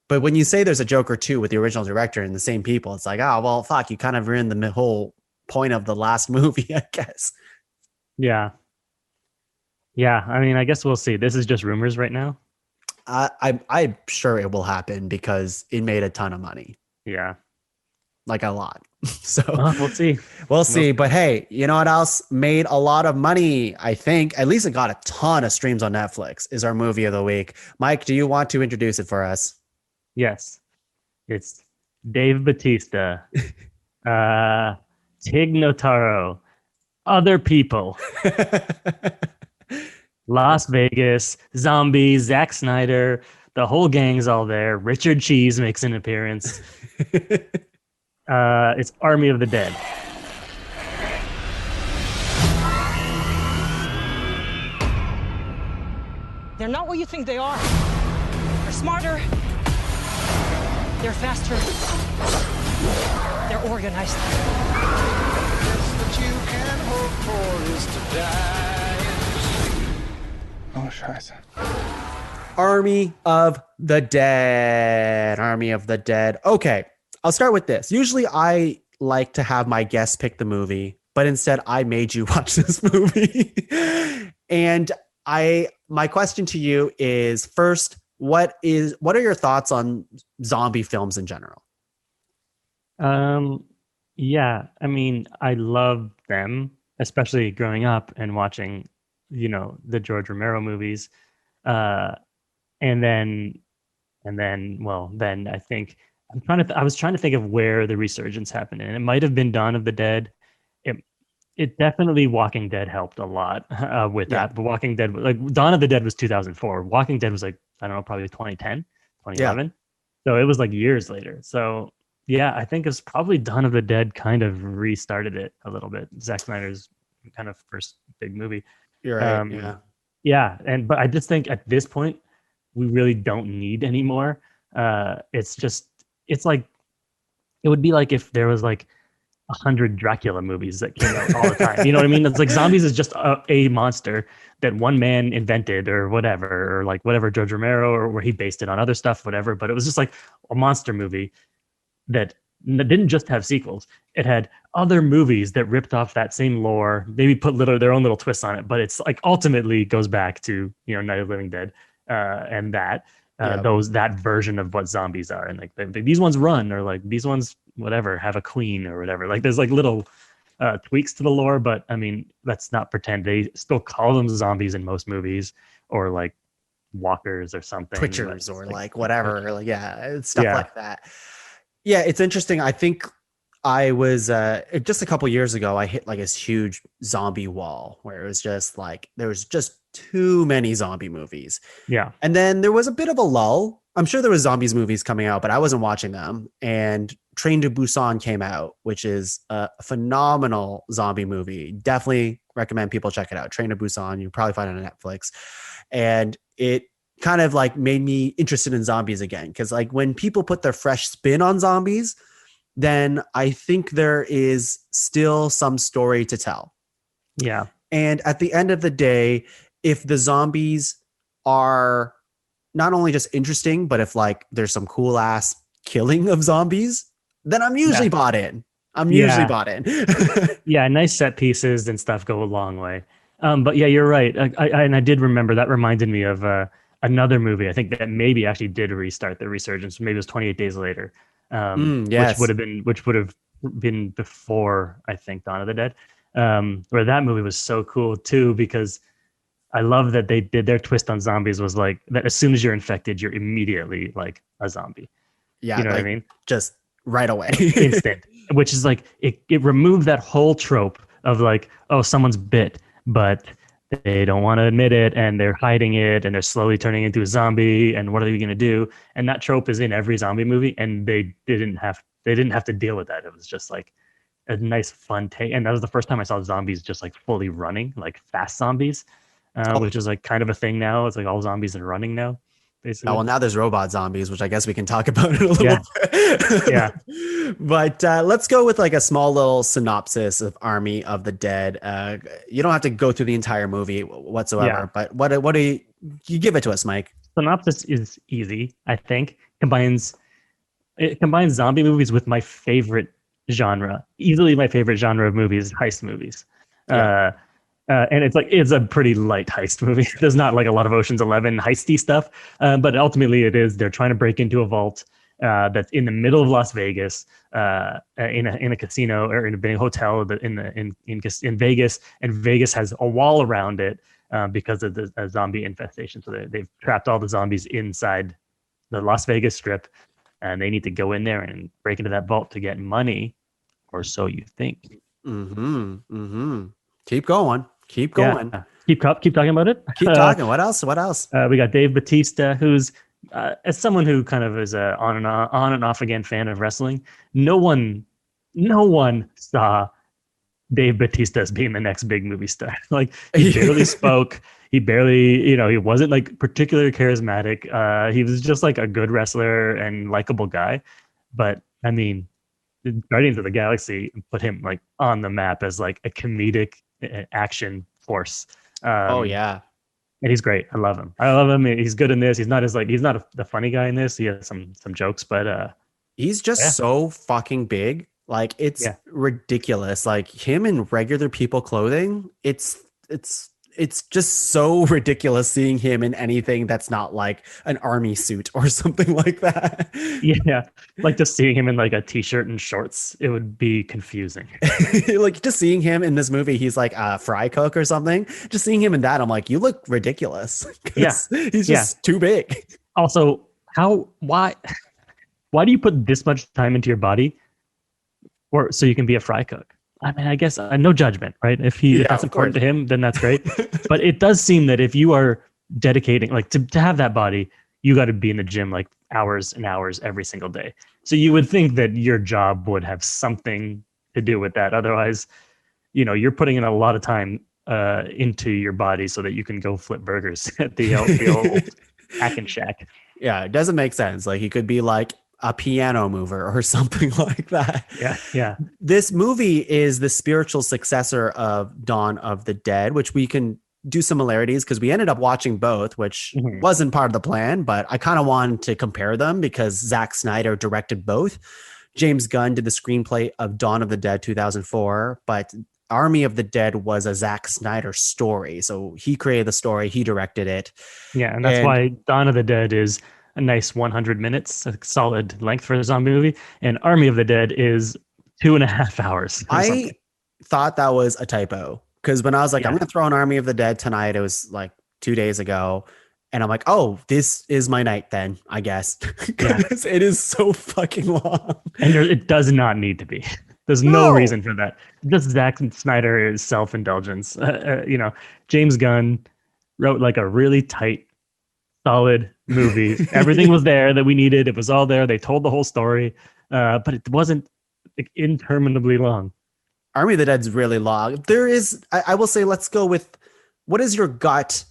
But when you say there's a Joker 2 with the original director and the same people, it's like, oh, well, fuck, you kind of ruined the whole point of the last movie, I guess. Yeah. Yeah. I mean, I guess we'll see. This is just rumors right now. I'm sure it will happen because it made a ton of money. Yeah. A lot. So we'll see. We'll see. But hey, you know what else made a lot of money? I think at least it got a ton of streams on Netflix. Is our movie of the week. Mike, do you want to introduce it for us? Yes. It's Dave Bautista, Tig Notaro, Other People, Las Vegas, Zombies, Zack Snyder, The whole gang's all there. Richard Cheese makes an appearance. It's Army of the Dead. They're not what you think they are. They're smarter. They're faster. They're organized. You can hope for is to die. Oh, scheiße. Army of the Dead. Army of the Dead. Okay, I'll start with this. Usually I like to have my guests pick the movie, but instead I made you watch this movie. And my question to you is, first, what are your thoughts on zombie films in general? Yeah, I mean, I love them, especially growing up and watching, the George Romero movies. And then I think I was trying to think of where the resurgence happened, and it might have been Dawn of the Dead. It definitely Walking Dead helped a lot with that. But Walking Dead, like Dawn of the Dead was 2004. Walking Dead was like, I don't know, probably 2010, 2011. Yeah. So it was like years later. So yeah, I think it's probably Dawn of the Dead kind of restarted it a little bit. Zack Snyder's kind of first big movie. You're right. Yeah. But I just think at this point, we really don't need any more. It's like, it would be like if there was like 100 Dracula movies that came out all the time. You know what I mean? It's like zombies is just a monster that one man invented or whatever, or like whatever George Romero, or where he based it on other stuff, whatever. But it was just like a monster movie that didn't just have sequels. It had other movies that ripped off that same lore, maybe put their own little twists on it. But it's like ultimately goes back to, Night of the Living Dead and that. That version of what zombies are, and like these ones run, or like these ones whatever have a queen or whatever. Like there's like little tweaks to the lore, but I mean, let's not pretend they still call them zombies in most movies, or like walkers or something, twitchers or like whatever, stuff like that. Yeah, it's interesting. I think I was just a couple years ago, I hit like this huge zombie wall where it was just like there was just too many zombie movies. Yeah. And then there was a bit of a lull. I'm sure there was zombies movies coming out, but I wasn't watching them. And Train to Busan came out, which is a phenomenal zombie movie. Definitely recommend people check it out. Train to Busan, you probably find it on Netflix. And it kind of like made me interested in zombies again. Cause like when people put their fresh spin on zombies, then I think there is still some story to tell. Yeah. And at the end of the day, if the zombies are not only just interesting, but if like there's some cool ass killing of zombies, then I'm usually bought in. Yeah, nice set pieces and stuff go a long way. But yeah, you're right. I did remember that reminded me of another movie. I think that maybe actually did restart the resurgence. Maybe it was 28 Days Later, yes. which would have been before, I think, Dawn of the Dead. Where that movie was so cool too, because I love that they did their twist on zombies was like that as soon as you're infected, you're immediately like a zombie. Yeah. You know what I mean? Just right away. Instant. Which is like, it removed that whole trope of like, oh, someone's bit, but they don't want to admit it and they're hiding it and they're slowly turning into a zombie. And what are you going to do? And that trope is in every zombie movie. And they didn't have to deal with that. It was just like a nice fun take. And that was the first time I saw zombies just like fully running, like fast zombies. Which is like kind of a thing now. It's like all zombies are running now, basically. Oh, well, now there's robot zombies, which I guess we can talk about in a little bit. Yeah. But let's go with like a small little synopsis of Army of the Dead. You don't have to go through the entire movie whatsoever, but what do you give it to us, Mike? Synopsis is easy, I think. It combines zombie movies with my favorite genre. Easily my favorite genre of movies, heist movies. Yeah. And it's a pretty light heist movie. There's not like a lot of Ocean's 11 heisty stuff, but ultimately they're trying to break into a vault that's in the middle of Las Vegas, in a casino or in a hotel in Vegas, and Vegas has a wall around it because of the zombie infestation. So they've trapped all the zombies inside the Las Vegas Strip, and they need to go in there and break into that vault to get money, or so you think. Keep going. Yeah. Keep talking about it. Keep talking. What else? We got Dave Bautista, who's as someone who kind of is a on and off again fan of wrestling, no one saw Dave Bautista as being the next big movie star. Like he barely spoke. He barely, he wasn't like particularly charismatic. He was just like a good wrestler and likable guy. But I mean, Guardians of the Galaxy put him like on the map as like a comedic action force. Oh yeah. And he's great. I love him. I love him. He's good in this. He's not the funny guy in this. He has some jokes, but he's just so fucking big. Like it's ridiculous. Like him in regular people clothing, it's just so ridiculous seeing him in anything that's not like an army suit or something like that. Yeah. Like just seeing him in like a t-shirt and shorts, it would be confusing. Like just seeing him in this movie, he's like a fry cook or something. Just seeing him in that, I'm like, you look ridiculous. Yeah. He's just too big. Also, why do you put this much time into your body so you can be a fry cook? I mean, I guess no judgment, right? If that's important to him, then that's great. But it does seem that if you are dedicating, like to have that body, you got to be in the gym like hours and hours every single day. So you would think that your job would have something to do with that. Otherwise, you're putting in a lot of time into your body so that you can go flip burgers at the old Hack and Shack. Yeah, it doesn't make sense. Like he could be like a piano mover or something like that. Yeah. This movie is the spiritual successor of Dawn of the Dead, which we can do similarities because we ended up watching both, which wasn't part of the plan, but I kind of wanted to compare them because Zack Snyder directed both. James Gunn did the screenplay of Dawn of the Dead 2004, but Army of the Dead was a Zack Snyder story. So he created the story, he directed it. Yeah, and that's why Dawn of the Dead is a nice 100 minutes, a solid length for a zombie movie. And Army of the Dead is 2.5 hours. I thought that was a typo because when I was like, I'm going to throw an Army of the Dead tonight, it was like 2 days ago. And I'm like, oh, this is my night then, I guess. It is so fucking long. And it does not need to be. There's no reason for that. Just Zack Snyder is self-indulgence. James Gunn wrote like a really tight, solid movie. Everything was there that we needed. It was all there. They told the whole story, but it wasn't like, interminably long. Army of the Dead's really long. There is, I will say, let's go with, what is your gut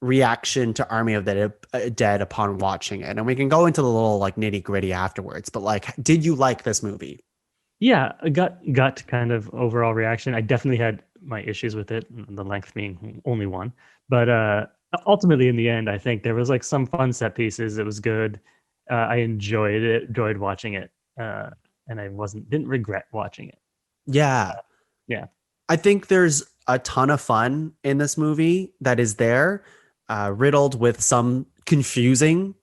reaction to Army of the Dead upon watching it? And we can go into the little like nitty gritty afterwards, but like, did you like this movie? Yeah, a gut kind of overall reaction. I definitely had my issues with it, the length being only one, but ultimately in the end, I think there was like some fun set pieces. It was good. I enjoyed watching it, and I didn't regret watching it. Yeah. I think there's a ton of fun in this movie that is there, riddled with some confusing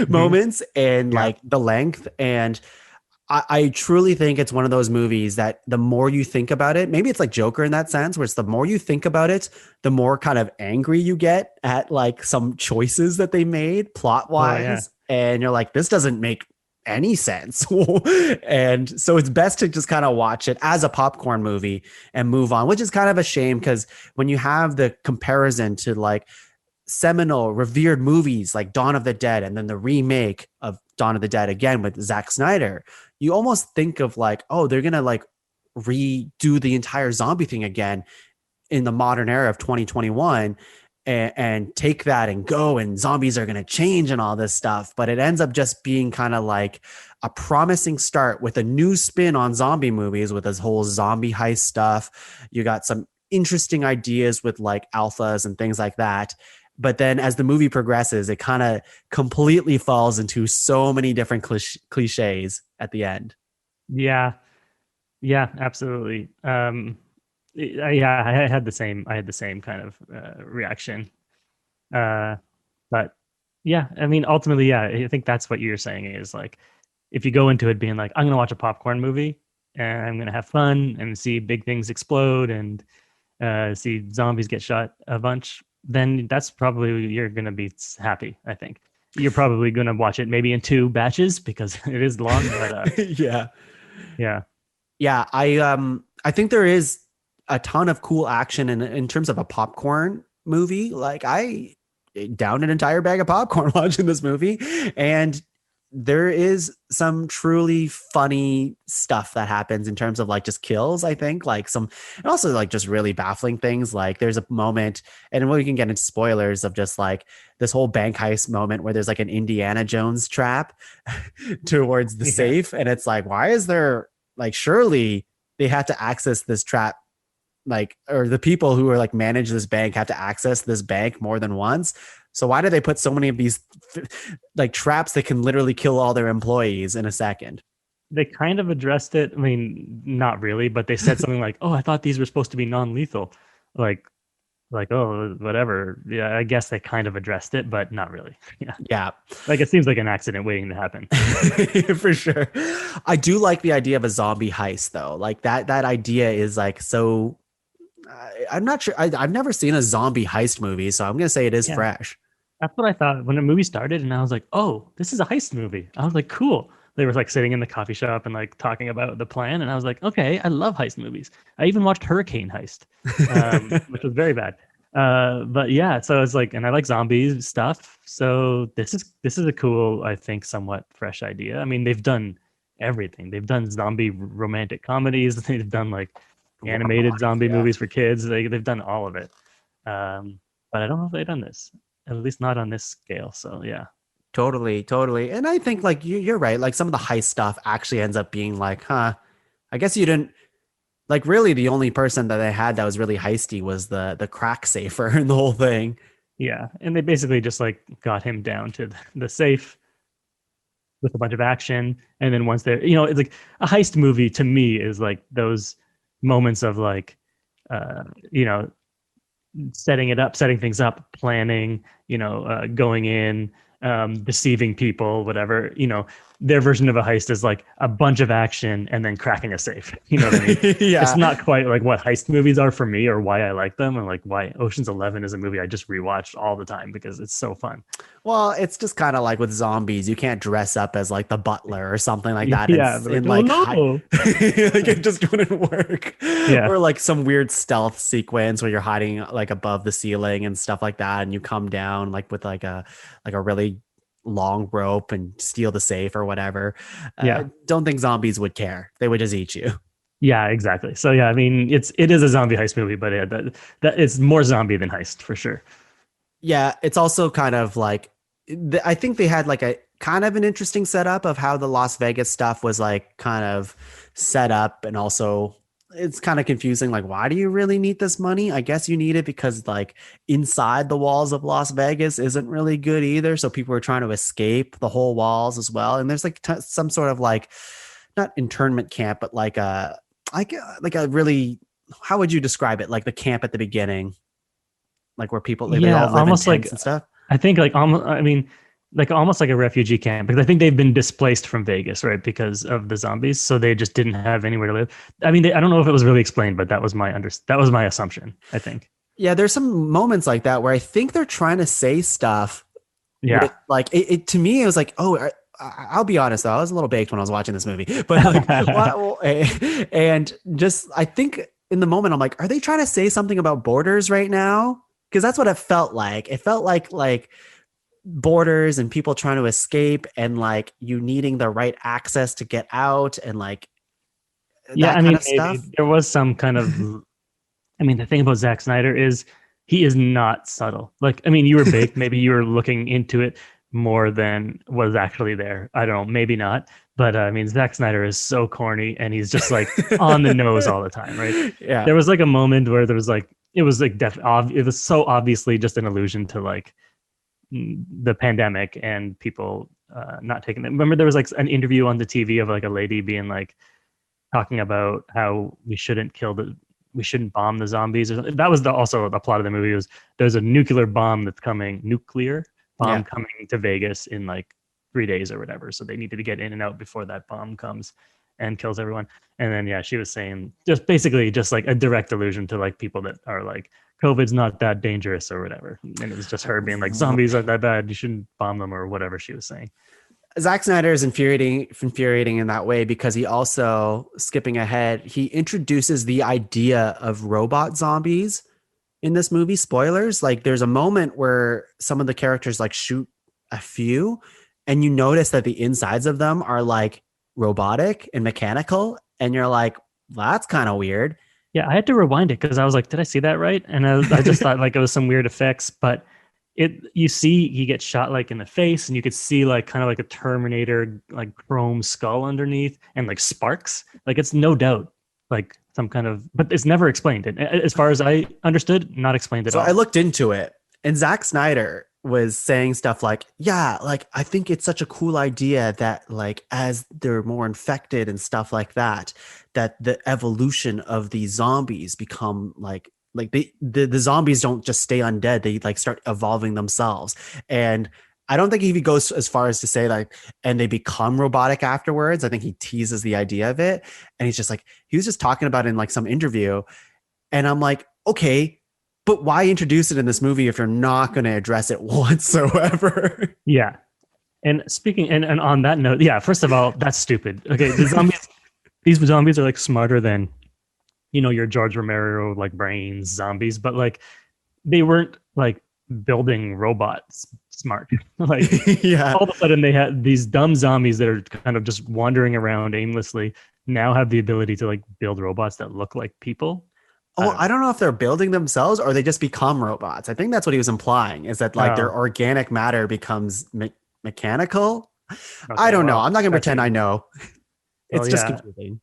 moments and like the length. And I truly think it's one of those movies that the more you think about it, maybe it's like Joker in that sense, where it's the more you think about it, the more kind of angry you get at like some choices that they made plot wise. And you're like, this doesn't make any sense. And so it's best to just kind of watch it as a popcorn movie and move on, which is kind of a shame because when you have the comparison to like seminal revered movies like Dawn of the Dead and then the remake of Dawn of the Dead again with Zack Snyder, you almost think of like, oh, they're going to like redo the entire zombie thing again in the modern era of 2021 and take that and go and zombies are going to change and all this stuff. But it ends up just being kind of like a promising start with a new spin on zombie movies with this whole zombie heist stuff. You got some interesting ideas with like alphas and things like that. But then as the movie progresses, it kind of completely falls into so many different cliches at the end. Yeah, absolutely. I had the same kind of reaction. But yeah, I mean, ultimately, I think that's what you're saying is like, if you go into it being like, I'm going to watch a popcorn movie and I'm going to have fun and see big things explode and see zombies get shot a bunch, then that's probably, you're going to be happy. I think you're probably going to watch it maybe in 2 batches because it is long, but yeah. I think there is a ton of cool action in terms of a popcorn movie. Like down an entire bag of popcorn watching this movie. And there is some truly funny stuff that happens in terms of like just kills, I think, like some, and also like just really baffling things. Like there's a moment, and we can get into spoilers of just like this whole bank heist moment where there's like an Indiana Jones trap towards the safe. And it's like, why is there like, surely they have to access this trap, like, or the people who are like manage this bank have to access this bank more than once. So why do they put so many of these like traps that can literally kill all their employees in a second? They kind of addressed it. I mean, not really, but they said something like, "Oh, I thought these were supposed to be non-lethal." Like, oh, whatever. Yeah, I guess they kind of addressed it, but not really. Yeah. Like it seems like an accident waiting to happen. For sure. I do like the idea of a zombie heist though. Like that idea is like so. I'm not sure. I've never seen a zombie heist movie, so I'm gonna say it is fresh. That's what I thought when the movie started, and I was like, "Oh, this is a heist movie." I was like, "Cool." They were like sitting in the coffee shop and like talking about the plan, and I was like, "Okay, I love heist movies." I even watched Hurricane Heist, which was very bad. But yeah, so it's like, and I like zombies stuff, so this is a cool, I think, somewhat fresh idea. I mean, they've done everything. They've done zombie romantic comedies. They've done like animated zombie movies for kids. They've done all of it, but I don't know if they've done this, at least not on this scale. So yeah, totally. And I think like you're right, like some of the heist stuff actually ends up being like, I guess you didn't like, really the only person that they had that was really heisty was the crack safer in the whole thing. Yeah, and they basically just like got him down to the safe with a bunch of action, and then once they're, it's like a heist movie to me is like those moments of like setting things up, planning, going in, deceiving people, whatever. Their version of a heist is like a bunch of action and then cracking a safe. You know what I mean? Yeah. It's not quite like what heist movies are for me, or why I like them, and like why Ocean's 11 is a movie I just rewatched all the time because it's so fun. Well, it's just kind of like with zombies, you can't dress up as like the butler or something like that. Yeah, like it just wouldn't work. Yeah. Or like some weird stealth sequence where you're hiding like above the ceiling and stuff like that, and you come down like with like a really long rope and steal the safe or whatever. Don't think zombies would care. They would just eat you. Yeah, exactly. So yeah, I mean, it is a zombie heist movie, but that it's more zombie than heist for sure. Yeah, it's also kind of like, I think they had like a kind of an interesting setup of how the Las Vegas stuff was like kind of set up, and also it's kind of confusing. Like, why do you really need this money? I guess you need it because like inside the walls of Las Vegas isn't really good either. So people are trying to escape the whole walls as well. And there's like some sort of like, not internment camp, but like a really, how would you describe it? Like the camp at the beginning, like where people they all live almost in tents like and stuff. I think like almost, I mean, like almost like a refugee camp, because I think they've been displaced from Vegas, right, because of the zombies, so they just didn't have anywhere to live. I mean, I don't know if it was really explained, but that was my assumption, I think. Yeah, there's some moments like that where I think they're trying to say stuff. Yeah, with, like it to me, it was like, oh, I'll be honest though, I was a little baked when I was watching this movie, but like, and just I think in the moment I'm like, are they trying to say something about borders right now? Because that's what it felt like. It felt like borders and people trying to escape, and like you needing the right access to get out, and like yeah, I mean, maybe there was some kind of. I mean, the thing about Zack Snyder is he is not subtle. Like, I mean, you were baked. Maybe you were looking into it more than was actually there. I don't know, maybe not. But I mean, Zack Snyder is so corny, and he's just like on the nose all the time, right? Yeah. There was like a moment where there was like, it was like it was so obviously just an allusion to like the pandemic and people not taking it. Remember, there was like an interview on the TV of like a lady being like talking about how we shouldn't bomb the zombies. Or something. That was also the plot of the movie. Was there's a nuclear bomb coming to Vegas in like 3 days or whatever. So they needed to get in and out before that bomb comes and kills everyone. And then, yeah, she was saying just basically just like a direct allusion to like people that are like, COVID's not that dangerous or whatever. And it was just her being like, zombies aren't that bad, you shouldn't bomb them, or whatever she was saying. Zack Snyder is infuriating in that way because he also, skipping ahead, he introduces the idea of robot zombies in this movie. Spoilers, like there's a moment where some of the characters like shoot a few, and you notice that the insides of them are like robotic and mechanical, and you're like, well, that's kind of weird. Yeah, I had to rewind it because I was like, did I see that right? And I just thought like it was some weird effects, but you see he gets shot like in the face, and you could see like kind of like a Terminator like chrome skull underneath and like sparks. Like it's no doubt like some kind of, but it's never explained. And as far as I understood, not explained at So all. I looked into it, and Zack Snyder was saying stuff like, yeah, like I think it's such a cool idea that like as they're more infected and stuff like that, that the evolution of these zombies become like the zombies don't just stay undead, they like start evolving themselves. And I don't think he goes as far as to say like, and they become robotic afterwards. I think he teases the idea of it, and he's just like, he was just talking about it in like some interview, and I'm like, okay, but why introduce it in this movie if you're not going to address it whatsoever? Yeah. And speaking, and on that note, yeah, first of all, that's stupid. Okay. These zombies are like smarter than, your George Romero, like brains zombies, but like they weren't like building robots smart. Like Yeah. all of a sudden they had these dumb zombies that are kind of just wandering around aimlessly now have the ability to like build robots that look like people. Oh, I don't know if they're building themselves or they just become robots. I think that's what he was implying, is that like their organic matter becomes mechanical. Okay, I don't know. I'm not going to that's pretend it. I know. It's just yeah. confusing.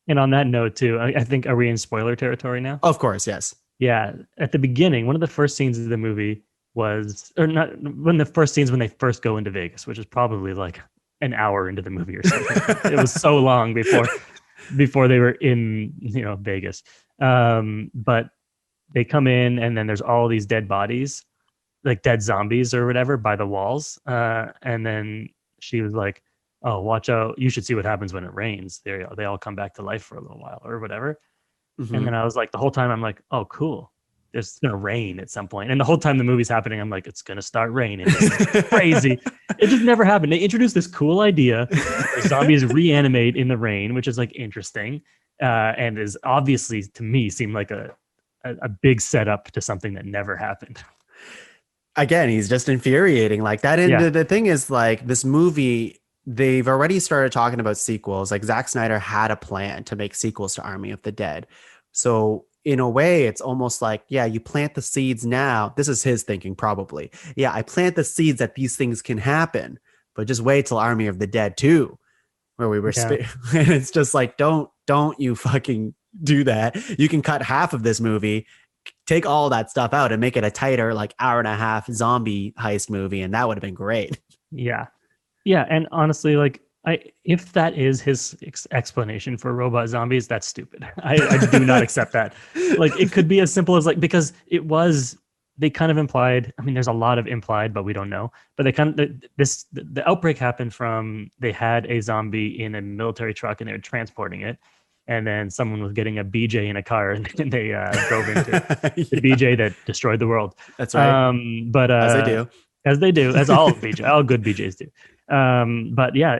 And on that note too, I think, are we in spoiler territory now? Of course, yes. Yeah. At the beginning, one of the first scenes of the movie was, or not, one of the first scenes when they first go into Vegas, which is probably like an hour into the movie or something. It was so long before they were in, Vegas. But they come in, and then there's all these dead bodies, like dead zombies or whatever, by the walls. And then she was like, "Oh, watch out! You should see what happens when it rains. They all come back to life for a little while, or whatever." Mhm. And then I was like, the whole time I'm like, "Oh, cool. It's gonna rain at some point." And the whole time the movie's happening, I'm like, "It's gonna start raining. This is crazy." It just never happened. They introduced this cool idea where zombies reanimate in the rain, which is like interesting, and is obviously, to me, seemed like a big setup to something that never happened. Again, he's just infuriating like that. And the thing is, like, this movie, they've already started talking about sequels. Like Zack Snyder had a plan to make sequels to Army of the Dead. So in a way, it's almost like, yeah, you plant the seeds now. This is his thinking, probably. Yeah, I plant the seeds that these things can happen, but just wait till Army of the Dead 2, where we were. And it's just like, don't you fucking do that. You can cut half of this movie, take all that stuff out, and make it a tighter, like hour and a half zombie heist movie, and that would have been great. Yeah. And honestly, like, if that is his explanation for robot zombies, that's stupid. I do not accept that. Like, it could be as simple as like, because they kind of implied, I mean, there's a lot of implied, but we don't know, but the outbreak happened from, they had a zombie in a military truck and they were transporting it. And then someone was getting a BJ in a car, and they drove into the BJ that destroyed the world. That's right. But as they do, as all good BJs do. But yeah,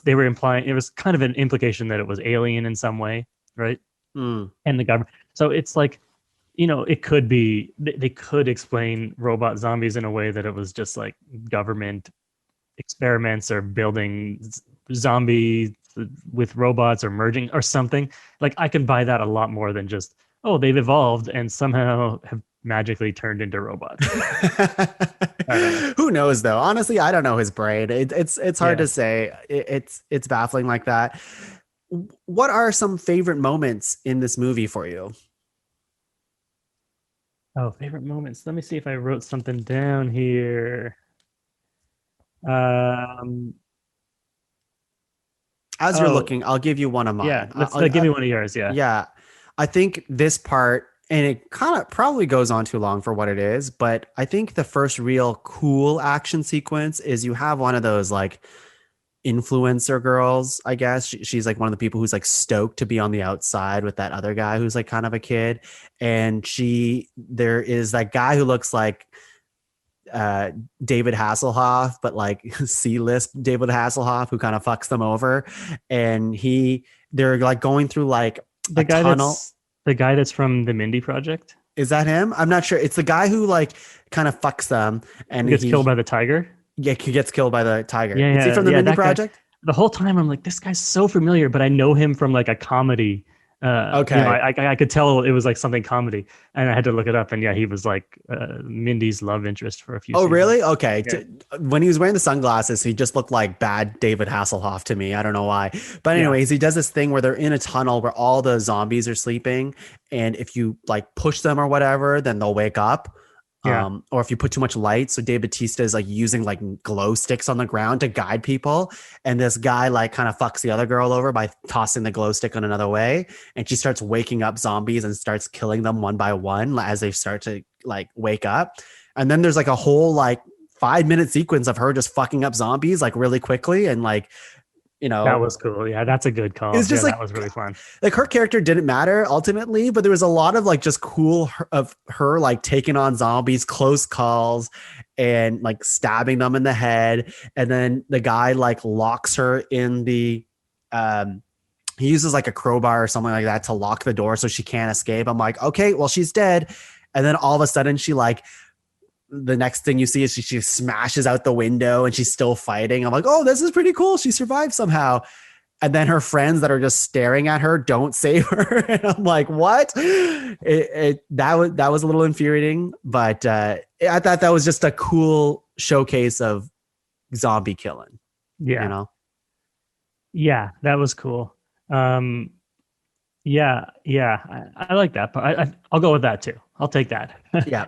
they were implying, it was kind of an implication that it was alien in some way, right? And the government. So it's like, it could be, they could explain robot zombies in a way that it was just like government experiments or building zombies with robots or merging or something. Like, I can buy that a lot more than just, oh, they've evolved and somehow have magically turned into robots. Who knows though? Honestly, I don't know his brain. It's hard to say. It's baffling like that. What are some favorite moments in this movie for you? Oh, favorite moments. Let me see if I wrote something down here. As you're looking, I'll give you one of mine. Yeah, give me one of yours. Yeah. I think this part, and it kind of probably goes on too long for what it is, but I think the first real cool action sequence is you have one of those like influencer girls, I guess. She's like one of the people who's like stoked to be on the outside with that other guy who's like kind of a kid. And there is that guy who looks like David Hasselhoff, but like C-list David Hasselhoff, who kind of fucks them over. And they're like going through like the guy that's from the Mindy Project. Is that him? I'm not sure. It's the guy who like kind of fucks them and He gets killed by the tiger. Yeah, he gets killed by the tiger. Yeah, Is he from the Mindy that guy. Project? The whole time I'm like, this guy's so familiar, but I know him from like a comedy. Okay. You know, I could tell it was like something comedy, and I had to look it up. And yeah, he was like Mindy's love interest for a few. Oh, seasons. really? Okay. Yeah. When he was wearing the sunglasses, he just looked like bad David Hasselhoff to me. I don't know why. But anyways, he does this thing where they're in a tunnel where all the zombies are sleeping. And if you like push them or whatever, then they'll wake up. Yeah. Or if you put too much light. So Dave Bautista is like using like glow sticks on the ground to guide people. And this guy like kind of fucks the other girl over by tossing the glow stick on another way. And she starts waking up zombies and starts killing them one by one as they start to like wake up. And then there's like a whole like 5-minute sequence of her just fucking up zombies like really quickly. And like, you know, that was cool. Yeah, that's a good call. It's just like, that was really fun. Like her character didn't matter ultimately, but there was a lot of like just cool of her like taking on zombies, close calls, and like stabbing them in the head. And then the guy like locks her in the he uses like a crowbar or something like that to lock the door so she can't escape. I'm like, okay, well, she's dead. And then all of a sudden she like the next thing you see is she smashes out the window and she's still fighting. I'm like, oh, this is pretty cool. She survived somehow. And then her friends that are just staring at her don't save her. And I'm like, what? That was a little infuriating, but I thought that was just a cool showcase of zombie killing. Yeah. You know? Yeah, that was cool. I like that part. I'll go with that too. I'll take that. Yeah.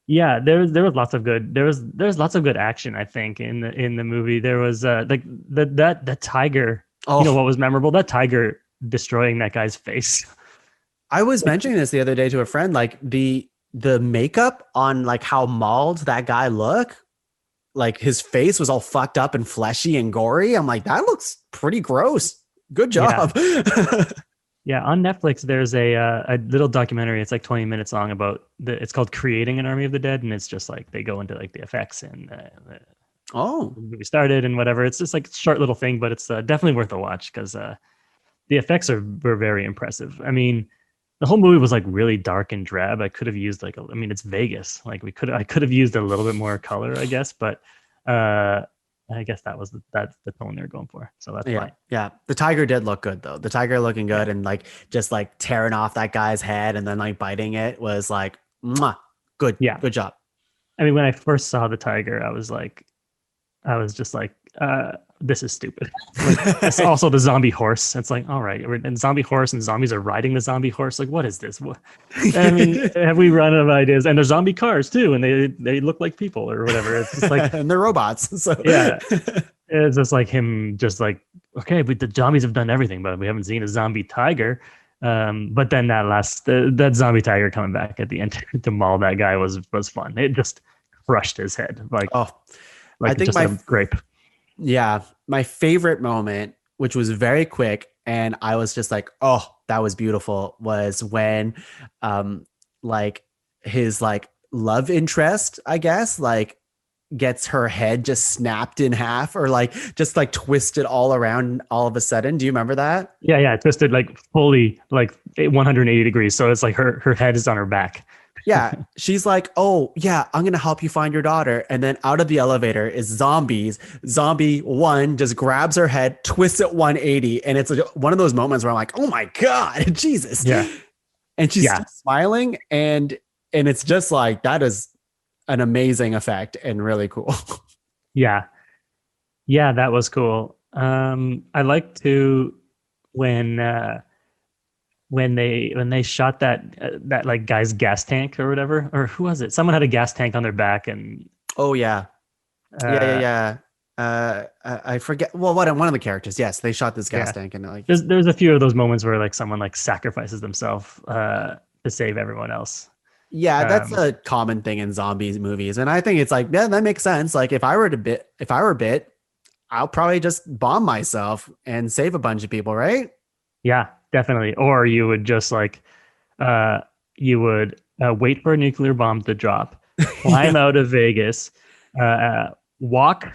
Yeah, there was lots of good. There's lots of good action. I think in the movie there was like the tiger. Oh. You know what was memorable? That tiger destroying that guy's face. I was mentioning this the other day to a friend. Like the makeup on like how mauled that guy looked. Like his face was all fucked up and fleshy and gory. I'm like, that looks pretty gross. Good job. Yeah. Yeah, on Netflix, there's a little documentary. It's like 20 minutes long about it's called "Creating an Army of the Dead," and it's just like they go into like the effects and the movie started and whatever. It's just like a short little thing, but it's definitely worth a watch because the effects were very impressive. I mean, the whole movie was like really dark and drab. I could have used like it's Vegas. Like I could have used a little bit more color, I guess, but I guess that's the tone they're going for. So that's fine. Yeah. The tiger did look good though. The tiger looking good and like just like tearing off that guy's head and then like biting it was like, mwah, good. Yeah. Good job. I mean, when I first saw the tiger, I was just like, this is stupid. Like, it's also the zombie horse. It's like, all right, and zombie horse and zombies are riding the zombie horse. Like, what is this? I mean, have we run out of ideas? And there's zombie cars too, and they look like people or whatever. It's just like, and they're robots. So yeah, it's just like him, just like, okay, but the zombies have done everything, but we haven't seen a zombie tiger. But then that zombie tiger coming back at the end to maul that guy was fun. It just crushed his head like I think just a grape. Yeah, my favorite moment, which was very quick, and I was just like, "Oh, that was beautiful," was when, like his like love interest, I guess, like gets her head just snapped in half, or like just like twisted all around all of a sudden. Do you remember that? Yeah, twisted like fully like 180 degrees. So it's like her head is on her back. Yeah, she's like, oh yeah, I'm gonna help you find your daughter, and then out of the elevator is zombies. Zombie one just grabs her head, twists it 180, and it's like one of those moments where I'm like, oh my god, Jesus. Yeah, and she's smiling, and it's just like that is an amazing effect and really cool. Yeah, that was cool. I like to when they shot that like guy's gas tank or whatever, or who was it? Someone had a gas tank on their back and I forget. Well, one of the characters, yes, they shot this gas tank and like there's a few of those moments where like someone like sacrifices themselves to save everyone else. Yeah, that's a common thing in zombie movies, and I think it's like, yeah, that makes sense. Like if I were bit, I'll probably just bomb myself and save a bunch of people, right? Yeah, definitely. Or you would just like, you would wait for a nuclear bomb to drop, climb out of Vegas, walk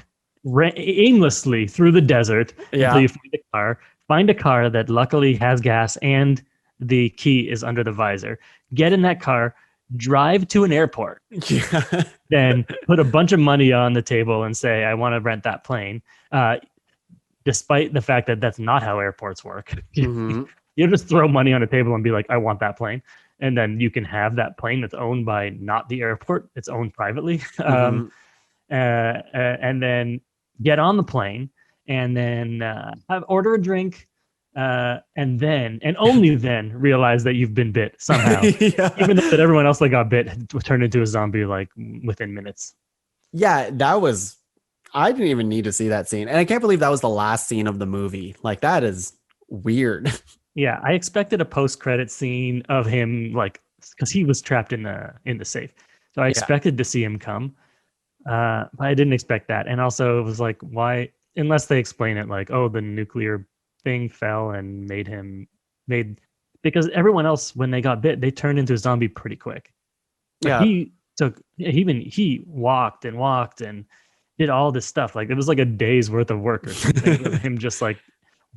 aimlessly through the desert until you find a car that luckily has gas and the key is under the visor. Get in that car, drive to an airport, Yeah. then put a bunch of money on the table and say, I want to rent that plane. Despite the fact that that's not how airports work. Mm-hmm. You just throw money on a table and be like, I want that plane. And then you can have that plane that's owned by not the airport. It's owned privately. Mm-hmm. And then get on the plane and then order a drink. And then, and only then realize that you've been bit somehow. Yeah. Even though that everyone else that got bit turned into a zombie like within minutes. Yeah, I didn't even need to see that scene. And I can't believe that was the last scene of the movie. Like, that is weird. Yeah, I expected a post-credit scene of him, like, because he was trapped in the safe. So I expected to see him come, but I didn't expect that. And also, it was like, why? Unless they explain it, like, oh, the nuclear thing fell and because everyone else, when they got bit, they turned into a zombie pretty quick. Like, he walked and did all this stuff. Like, it was like a day's worth of work or something. Of him just like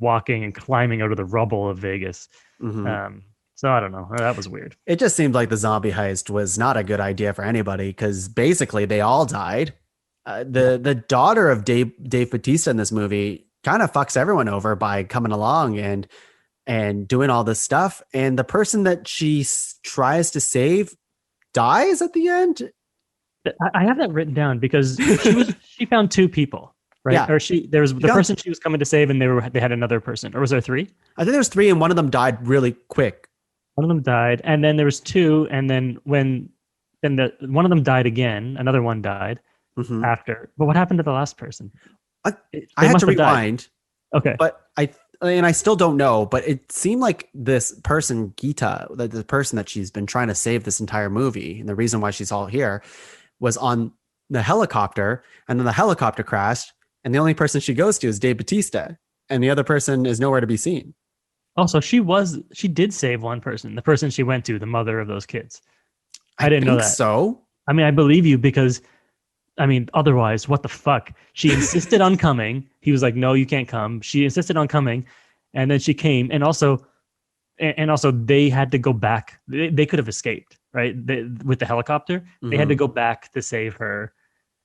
walking and climbing out of the rubble of Vegas. Mm-hmm. So I don't know. That was weird. It just seemed like the zombie heist was not a good idea for anybody because basically they all died. The daughter of Dave Bautista in this movie kind of fucks everyone over by coming along and doing all this stuff. And the person that she tries to save dies at the end. I have that written down because she found two people, right? Yeah. Or there was the person she was coming to save, and they had another person, or was there three? I think there was three, and one of them died really quick. One of them died, and then there was two, and then one of them died again. Another one died after. But what happened to the last person? I had to rewind. Okay, but I still don't know. But it seemed like this person, Gita, the person that she's been trying to save this entire movie, and the reason why she's all here, was on the helicopter, and then the helicopter crashed, and the only person she goes to is Dave Bautista, and the other person is nowhere to be seen. Also, she did save one person, the person she went to, the mother of those kids. I didn't know that. So, I mean, I believe you because, I mean, otherwise, what the fuck? She insisted on coming. He was like, no, you can't come. She insisted on coming, and then she came, and also they had to go back. They could have escaped. Right, with the helicopter, they had to go back to save her,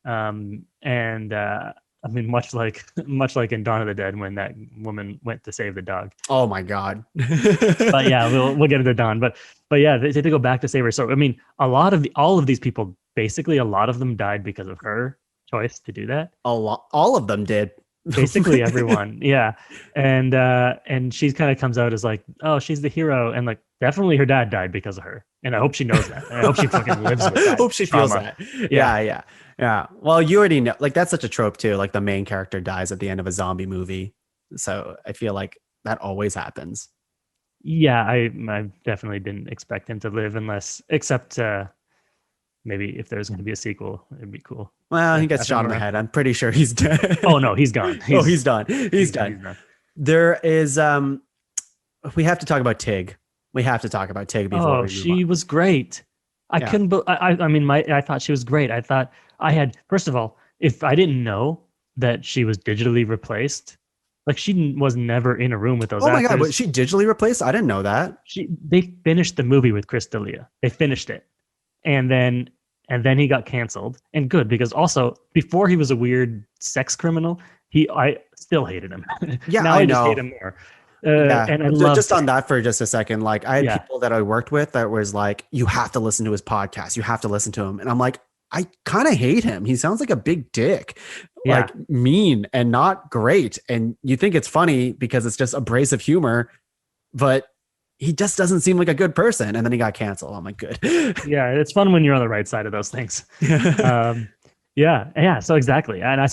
I mean, much like in Dawn of the Dead when that woman went to save the dog. Oh my god! But yeah, we'll get into Dawn. But yeah, they had to go back to save her. So I mean, all of these people, basically, a lot of them died because of her choice to do that. All of them did. Basically everyone, yeah, and she kind of comes out as like, oh, she's the hero, and like definitely her dad died because of her, and I hope she knows that. And I hope she fucking lives with that. I hope she feels that. Yeah. Well, you already know, like that's such a trope too. Like the main character dies at the end of a zombie movie, so I feel like that always happens. Yeah, I definitely didn't expect him to live except maybe if there's going to be a sequel, it'd be cool. Well, he gets shot in the head. I'm pretty sure he's dead. Oh no, he's gone. He's done. He's done. There is we have to talk about Tig. We have to talk about Tig before we move she on. was great. I thought she was great. I thought first of all, if I didn't know that she was digitally replaced, like she was never in a room with those actors. Oh my god, was she digitally replaced? I didn't know that. They finished the movie with Chris D'Elia. They finished it. And then he got canceled, and good, because also before he was a weird sex criminal, I still hated him. Yeah, now I just hate him more. And I love just on that for just a second. Like I had people that I worked with that was like, you have to listen to his podcast. You have to listen to him. And I'm like, I kind of hate him. He sounds like a big dick, like mean and not great. And you think it's funny because it's just abrasive humor, but he just doesn't seem like a good person. And then he got canceled. I'm like, good. Yeah, it's fun when you're on the right side of those things. Yeah. So exactly. And I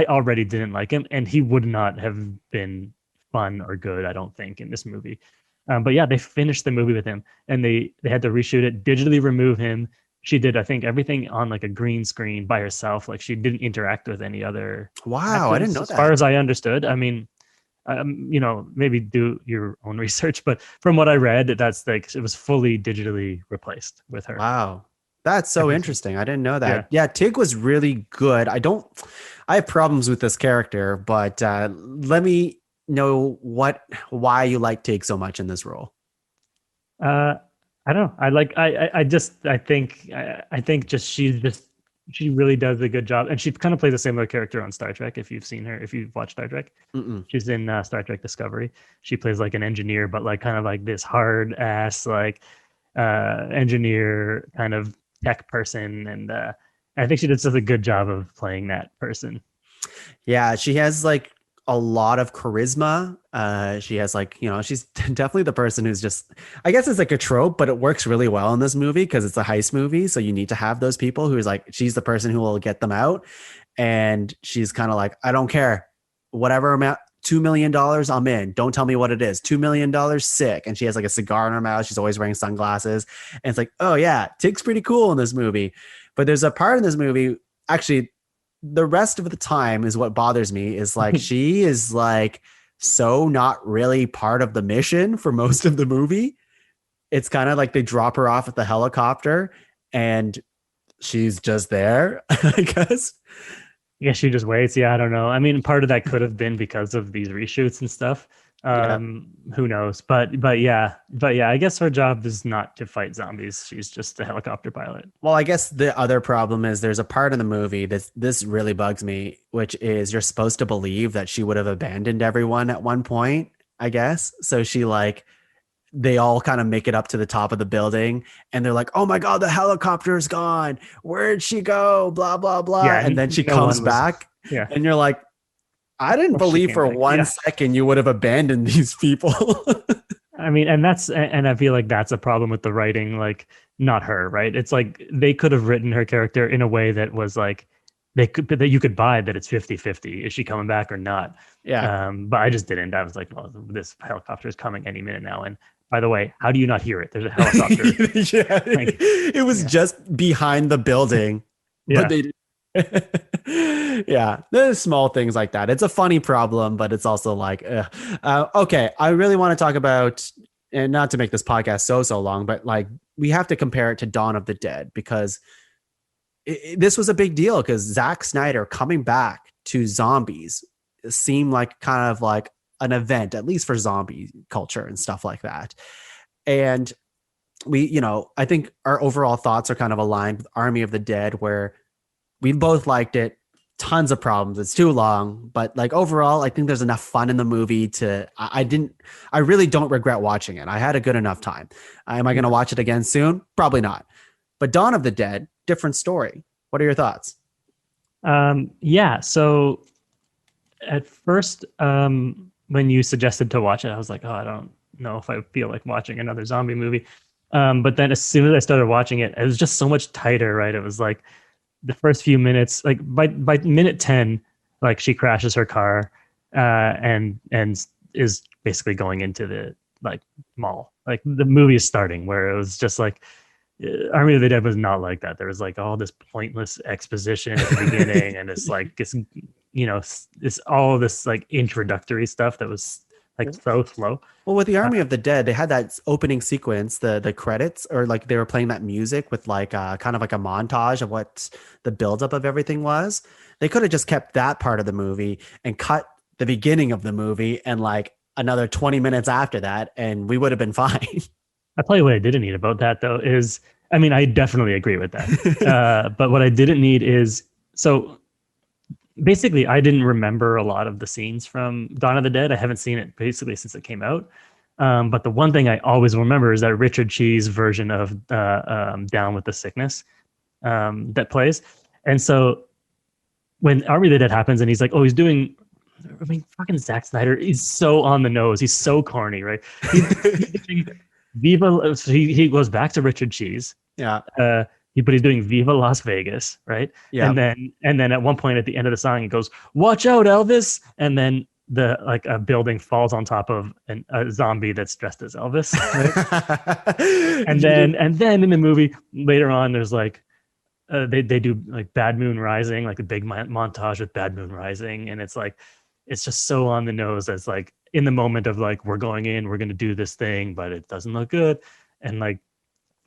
already didn't like him, and he would not have been fun or good, I don't think, in this movie. But yeah, they finished the movie with him, and they had to reshoot it, digitally remove him. She did, I think, everything on like a green screen by herself. Like she didn't interact with any other. Wow, I didn't know that. As far as I understood, I mean, maybe do your own research, but from what I read, that's like it was fully digitally replaced with her. Wow, that's so interesting. I didn't know that. Yeah, Tig was really good. I have problems with this character, but let me know why you like Tig so much in this role. I don't know. I think she really does a good job, and she kind of plays a similar character on Star Trek. If you've seen her, if you've watched Star Trek, Mm-mm. she's in Star Trek Discovery. She plays like an engineer, but like kind of like this hard ass like engineer kind of tech person, and I think she does such a good job of playing that person. Yeah, she has like a lot of charisma. She has like, she's definitely the person who's just, I guess it's like a trope, but it works really well in this movie because it's a heist movie. So you need to have those people who's like, she's the person who will get them out. And she's kind of like, I don't care. Whatever amount, $2 million, I'm in. Don't tell me what it is. $2 million, sick. And she has like a cigar in her mouth. She's always wearing sunglasses. And it's like, oh yeah, Tig's pretty cool in this movie. But there's a part in this movie, actually, the rest of the time is what bothers me is like she is like so not really part of the mission for most of the movie. It's kind of like they drop her off at the helicopter and she's just there, I guess. Yeah, she just waits. Yeah, I don't know. I mean, part of that could have been because of these reshoots and stuff. Who knows? But yeah, I guess her job is not to fight zombies. She's just a helicopter pilot. Well, I guess the other problem is there's a part in the movie that this really bugs me, which is you're supposed to believe that she would have abandoned everyone at one point, I guess. So she like, they all kind of make it up to the top of the building and they're like, oh my God, the helicopter is gone. Where'd she go? Blah, blah, blah. Yeah, and then she comes back and you're like, I didn't believe for one second you would have abandoned these people. I mean, and I feel like that's a problem with the writing, like not her, right? It's like they could have written her character in a way that was like that you could buy that it's 50-50. Is she coming back or not? Yeah. But I just didn't. I was like, well, this helicopter is coming any minute now. And by the way, how do you not hear it? There's a helicopter. Yeah. Like, it was just behind the building. Yeah. But they yeah, there's small things like that. It's a funny problem, but it's also like, okay, I really want to talk about, and not to make this podcast so long, but like we have to compare it to Dawn of the Dead because this was a big deal because Zack Snyder coming back to zombies seemed like kind of like an event, at least for zombie culture and stuff like that. And we, I think our overall thoughts are kind of aligned with Army of the Dead, where we both liked it. Tons of problems. It's too long, but like overall, I think there's enough fun in the movie I really don't regret watching it. I had a good enough time. Am I going to watch it again soon? Probably not. But Dawn of the Dead, different story. What are your thoughts? Yeah. So at first, when you suggested to watch it, I was like, oh, I don't know if I feel like watching another zombie movie. But then as soon as I started watching it, it was just so much tighter, right? It was like, the first few minutes, like by minute 10, like she crashes her car and is basically going into the like mall. Like the movie is starting where it was just like Army of the Dead was not like that. There was like all this pointless exposition at the beginning and it's like it's it's all of this like introductory stuff that was like so slow. Well, with the Army of the Dead, they had that opening sequence, the credits, or like they were playing that music with like kind of like a montage of what the buildup of everything was. They could have just kept that part of the movie and cut the beginning of the movie and like another 20 minutes after that, and we would have been fine. I'll tell you what I didn't need about that though is, I mean, I definitely agree with that. But what I didn't need is, so basically, I didn't remember a lot of the scenes from Dawn of the Dead. I haven't seen it basically since it came out. But the one thing I always remember is that Richard Chee's version of Down with the Sickness that plays. And so when Army of the Dead happens and he's like, oh, he's doing, I mean, fucking Zack Snyder is so on the nose. He's so corny, right? He goes back to Richard Cheese. Yeah. But he's doing Viva Las Vegas, right? Yeah. And then at one point at the end of the song, he goes, "Watch out, Elvis!" And then a building falls on top of a zombie that's dressed as Elvis. Right? and then in the movie later on, there's like they do like Bad Moon Rising, like a big montage with Bad Moon Rising, and it's like it's just so on the nose. As like in the moment of like we're going to do this thing, but it doesn't look good, and like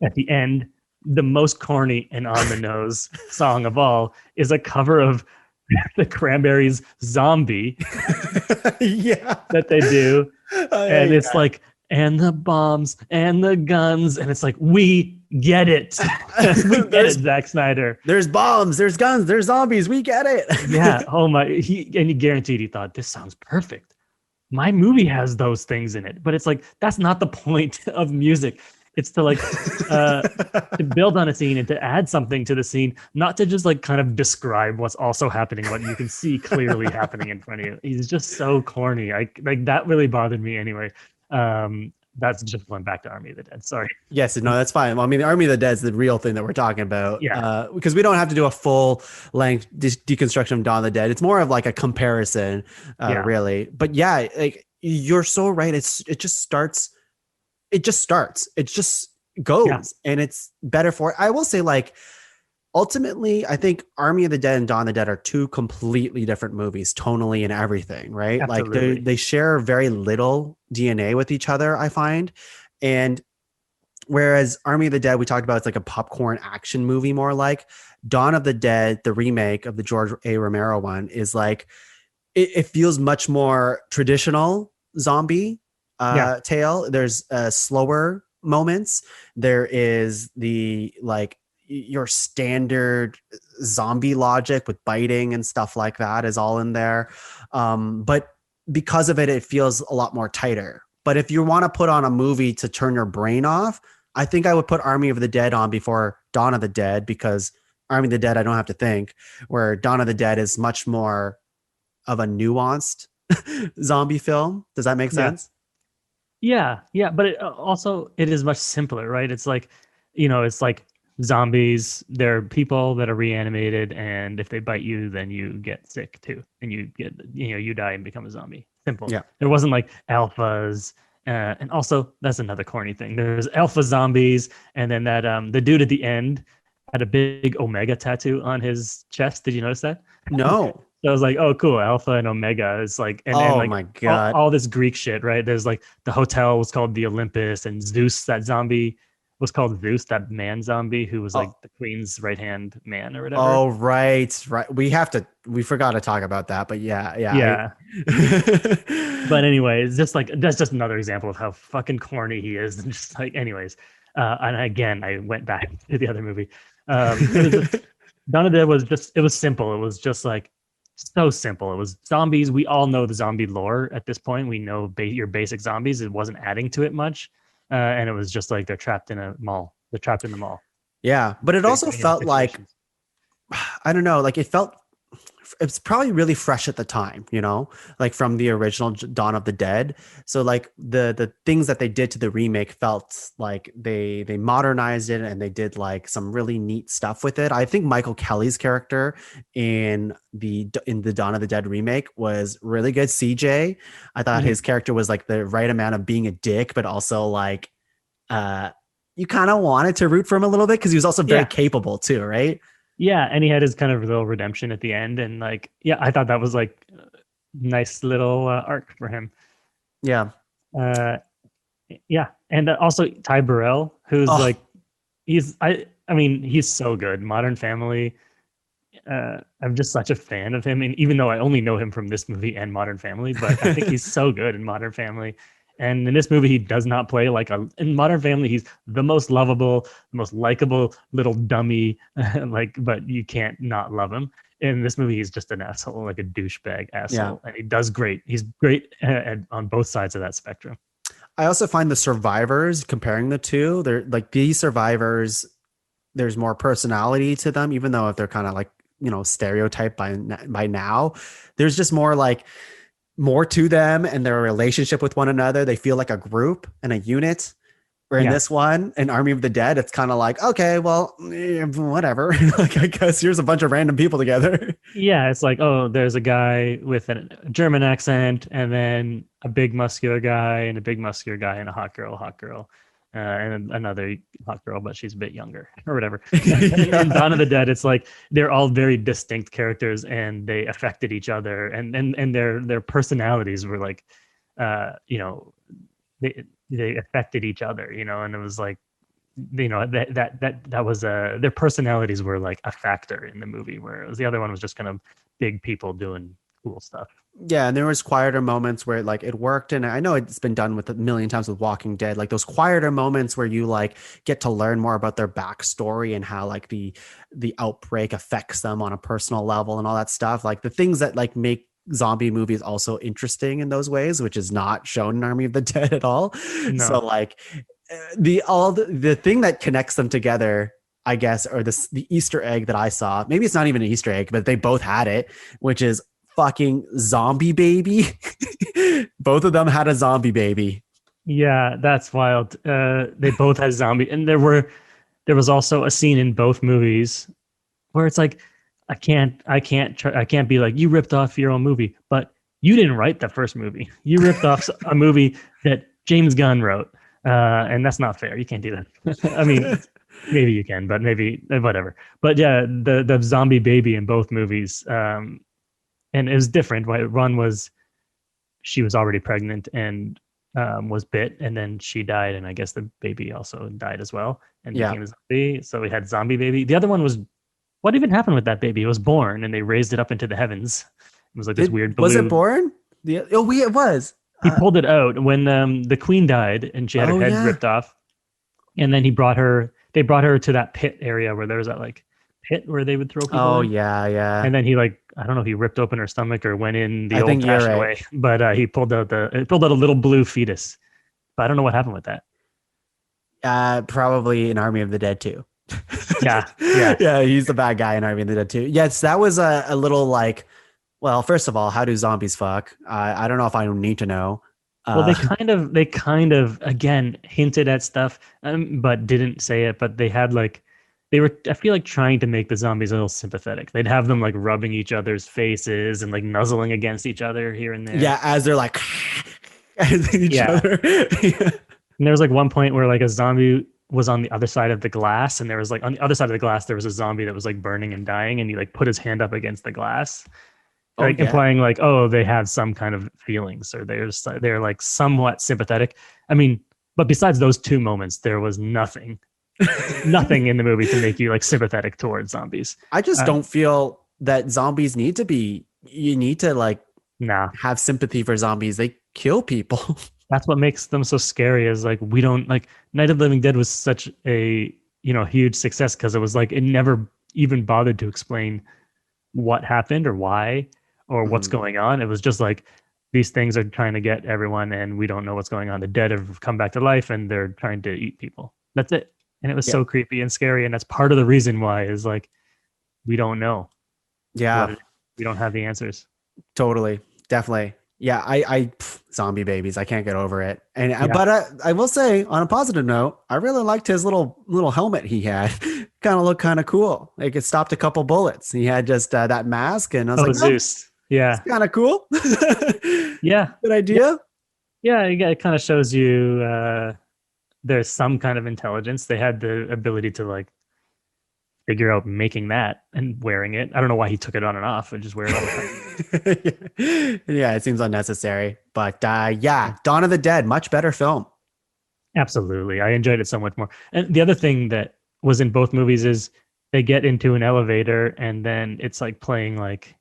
at the end, the most corny and on the nose song of all is a cover of the Cranberries' Zombie yeah, that they do. And it's like, and the bombs and the guns, and it's like, we get it. We get it, Zack Snyder. There's bombs, there's guns, there's zombies. We get it. Yeah. Oh my. He guaranteed he thought this sounds perfect. My movie has those things in it, but it's like that's not the point of music. It's to like to build on a scene and to add something to the scene, not to just like kind of describe what's also happening, what you can see clearly happening in front of you. He's just so corny. Like that really bothered me anyway. That's just going back to Army of the Dead. Sorry. Yes, no, that's fine. Well, I mean, the Army of the Dead is the real thing that we're talking about. Yeah. Because we don't have to do a full length deconstruction of Dawn of the Dead. It's more of like a comparison, really. But yeah, like you're so right. It just starts. It just goes, and it's better for it. I will say, like, ultimately, I think Army of the Dead and Dawn of the Dead are two completely different movies, tonally and everything, right? Absolutely. Like they share very little DNA with each other, I find. And whereas Army of the Dead, we talked about, it's like a popcorn action movie, more like Dawn of the Dead, the remake of the George A. Romero one, is like, it feels much more traditional zombie tale. There's slower moments. There is the like your standard zombie logic with biting and stuff like that is all in there. But because of it, it feels a lot more tighter. But if you want to put on a movie to turn your brain off, I think I would put Army of the Dead on before Dawn of the Dead, because Army of the Dead, I don't have to think, where Dawn of the Dead is much more of a nuanced zombie film. Does that make sense? Yeah, but it is much simpler, right? It's like, it's like zombies. They're people that are reanimated, and if they bite you, then you get sick too, and you get, you die and become a zombie. Simple. Yeah. There wasn't like alphas, and also that's another corny thing. There's alpha zombies, and then that the dude at the end had a big Omega tattoo on his chest. Did you notice that? No. So I was like, oh, cool. Alpha and Omega is like, and like my God. all this Greek shit, right? There's like the hotel was called the Olympus, and Zeus, that zombie, was called Zeus, that man zombie who was like the queen's right hand man or whatever. Oh, right. We forgot to talk about that, but yeah. But anyway, it's just like, that's just another example of how fucking corny he is. And just like, anyways, and again, I went back to the other movie. Dawn of the Dead it was simple. It was just like, so simple. It was zombies. We all know the zombie lore at this point. We know your basic zombies. It wasn't adding to it much. And it was just like they're trapped in a mall. They're trapped in the mall. Yeah. But it also felt like, I don't know, like it's probably really fresh at the time, like from the original Dawn of the Dead. So like the things that they did to the remake felt like they modernized it, and they did like some really neat stuff with it. I think Michael Kelly's character in the Dawn of the Dead remake was really good. CJ, I thought his character was like the right amount of being a dick, but also like you kind of wanted to root for him a little bit, because he was also very capable too, right? Yeah, and he had his kind of little redemption at the end, and like, I thought that was like a nice little arc for him. Yeah. And also Ty Burrell, who's like, I mean, he's so good. Modern Family. I'm just such a fan of him, and even though I only know him from this movie and Modern Family, but I think he's so good in Modern Family. And in this movie, he does not play in Modern Family, he's the most lovable, the most likable little dummy, but you can't not love him. In this movie, he's just an asshole, like a douchebag asshole. And he does great. He's great on both sides of that spectrum. I also find the survivors, comparing the two, they're like, these survivors, there's more personality to them, even though if they're kind of like, stereotyped by now, there's just more to them and their relationship with one another. They feel like a group and a unit. Where in this one, in Army of the Dead, it's kind of like, okay, well, whatever. Like, I guess here's a bunch of random people together. Yeah, it's like, oh, there's a guy with a German accent, and then a big muscular guy, and a big muscular guy, and a hot girl. And another hot girl, but she's a bit younger or whatever. In Dawn of the Dead, it's like they're all very distinct characters, and they affected each other, and their personalities were like, they affected each other, and it was like, that was their personalities were like a factor in the movie, whereas the other one was just kind of big people doing cool stuff. Yeah, and there was quieter moments where like it worked, and I know it's been done with a million times with Walking Dead, like those quieter moments where you like get to learn more about their backstory and how like the outbreak affects them on a personal level and all that stuff. Like the things that like make zombie movies also interesting in those ways, which is not shown in Army of the Dead at all. No. So like the thing that connects them together, I guess, or the Easter egg that I saw, maybe it's not even an Easter egg, but they both had it, which is fucking zombie baby. Both of them had a zombie baby. Yeah, that's wild. They both had zombie, and there was also a scene in both movies where it's like, I can't be like, you ripped off your own movie, but you didn't write the first movie. You ripped off a movie that James Gunn wrote, and that's not fair. You can't do that. I mean, maybe you can, but maybe whatever. But yeah, the zombie baby in both movies. And it was different. Right? She was already pregnant and was bit, and then she died, and I guess the baby also died as well and became a zombie. So we had zombie baby. The other one was, what even happened with that baby? It was born, and they raised it up into the heavens. It was like this weird blue. Was it born? It was. He pulled it out when the queen died, and she had her head ripped off. And then they brought her to that pit area where there was that like pit where they would throw people in. Yeah. And then he like, I don't know if he ripped open her stomach or went in the old-fashioned way, but he pulled out a little blue fetus. But I don't know what happened with that. Probably in Army of the Dead too. Yeah. He's the bad guy in Army of the Dead too. Yes, that was a little like, well, first of all, how do zombies fuck? I don't know if I need to know. Well, they kind of again hinted at stuff, but didn't say it. But they had like, they were, I feel like, trying to make the zombies a little sympathetic. They'd have them like rubbing each other's faces and like nuzzling against each other here and there. Yeah, as they're like each other. And there was like one point where like a zombie was on the other side of the glass, and there was like on the other side of the glass there was a zombie that was like burning and dying, and he like put his hand up against the glass. Like implying like, oh, they have some kind of feelings, or they're like somewhat sympathetic. I mean, but besides those two moments, there was nothing in the movie to make you like sympathetic towards zombies. I just don't feel that zombies need to be. You need to like have sympathy for zombies. They kill people. That's what makes them so scary. Is like, we don't like Night of the Living Dead was such a huge success because it was like, it never even bothered to explain what happened or why or what's going on. It was just like, these things are trying to get everyone, and we don't know what's going on. The dead have come back to life, and they're trying to eat people. That's it. And it was so creepy and scary. And that's part of the reason why is like, we don't know. Yeah. We don't have the answers. Totally. Definitely. Yeah. I zombie babies. I can't get over it. And, but I will say on a positive note, I really liked his little helmet he had. Kind of looked kind of cool. Like it stopped a couple bullets. He had just that mask, and I was like, Zeus. Yeah. It's kind of cool. Yeah. Good idea. Yeah. It kind of shows you, there's some kind of intelligence. They had the ability to like figure out making that and wearing it. I don't know why he took it on and off and just wear it all the time. Yeah, it seems unnecessary. But Dawn of the Dead, much better film. Absolutely. I enjoyed it so much more. And the other thing that was in both movies is they get into an elevator, and then it's like playing like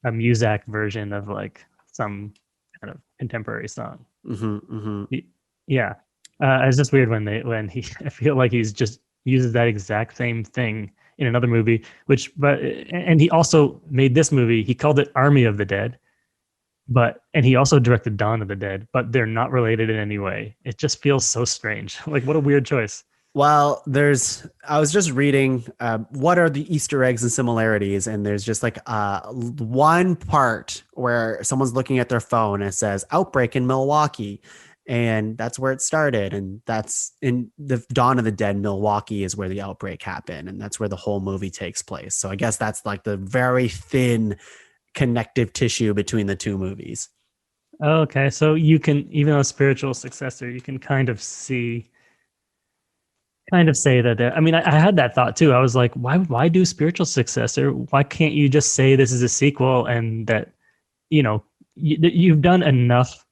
a Muzak version of like some kind of contemporary song. Yeah. It's just weird when he I feel like he's just uses that exact same thing in another movie, and he also made this movie. He called it Army of the Dead, and he also directed Dawn of the Dead, but they're not related in any way. It just feels so strange. Like, what a weird choice. Well, I was just reading what are the Easter eggs and similarities, and there's just like one part where someone's looking at their phone and it says outbreak in Milwaukee. And that's where it started. And that's in the Dawn of the Dead. Milwaukee is where the outbreak happened. And that's where the whole movie takes place. So I guess that's like the very thin connective tissue between the two movies. Okay. So you can, even though spiritual successor, you can kind of say that. I mean, I had that thought too. I was like, why do spiritual successor? Why can't you just say this is a sequel, and that, you've done enough,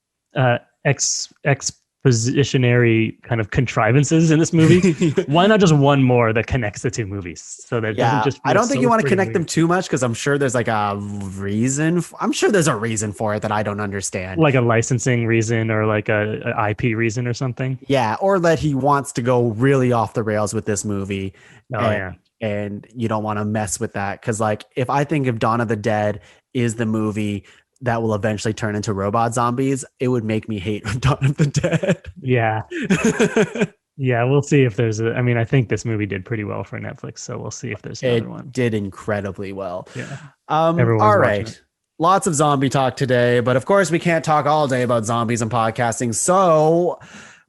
positionary kind of contrivances in this movie. Why not just one more that connects the two movies so that it doesn't just feel I don't think so you want to freaking connect them weird. too much because I'm sure there's like a reason. I'm sure there's a reason for it that I don't understand. Like a licensing reason or like a IP reason or something. Yeah, or that he wants to go really off the rails with this movie. Oh, yeah. And you don't want to mess with that. Because like if I think of Dawn of the Dead is the movie that will eventually turn into robot zombies, it would make me hate Dawn of the Dead. Yeah. Yeah, we'll see if there's I mean, I think this movie did pretty well for Netflix, so we'll see if there's another one. It did incredibly well. Yeah. All watching right. it. Lots of zombie talk today, but of course we can't talk all day about zombies and podcasting. So,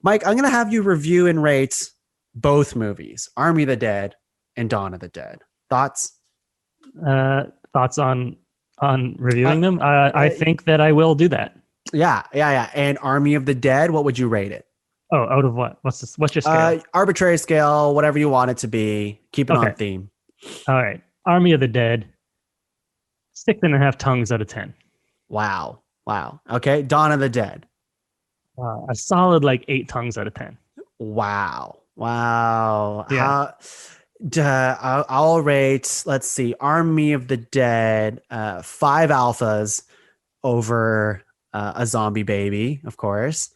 Mike, I'm going to have you review and rate both movies, Army of the Dead and Dawn of the Dead. Thoughts? Thoughts on reviewing them? I think that I will do that. Yeah. And Army of the Dead, what would you rate it? Oh, out of what? What's your scale? Arbitrary scale, whatever you want it to be. Keep it on theme. All right. Army of the Dead, 6.5 tongues out of 10. Wow. Okay. Dawn of the Dead. A solid like 8 tongues out of 10. Wow. Yeah. I'll rate, let's see, Army of the Dead, 5 alphas over a zombie baby, of course.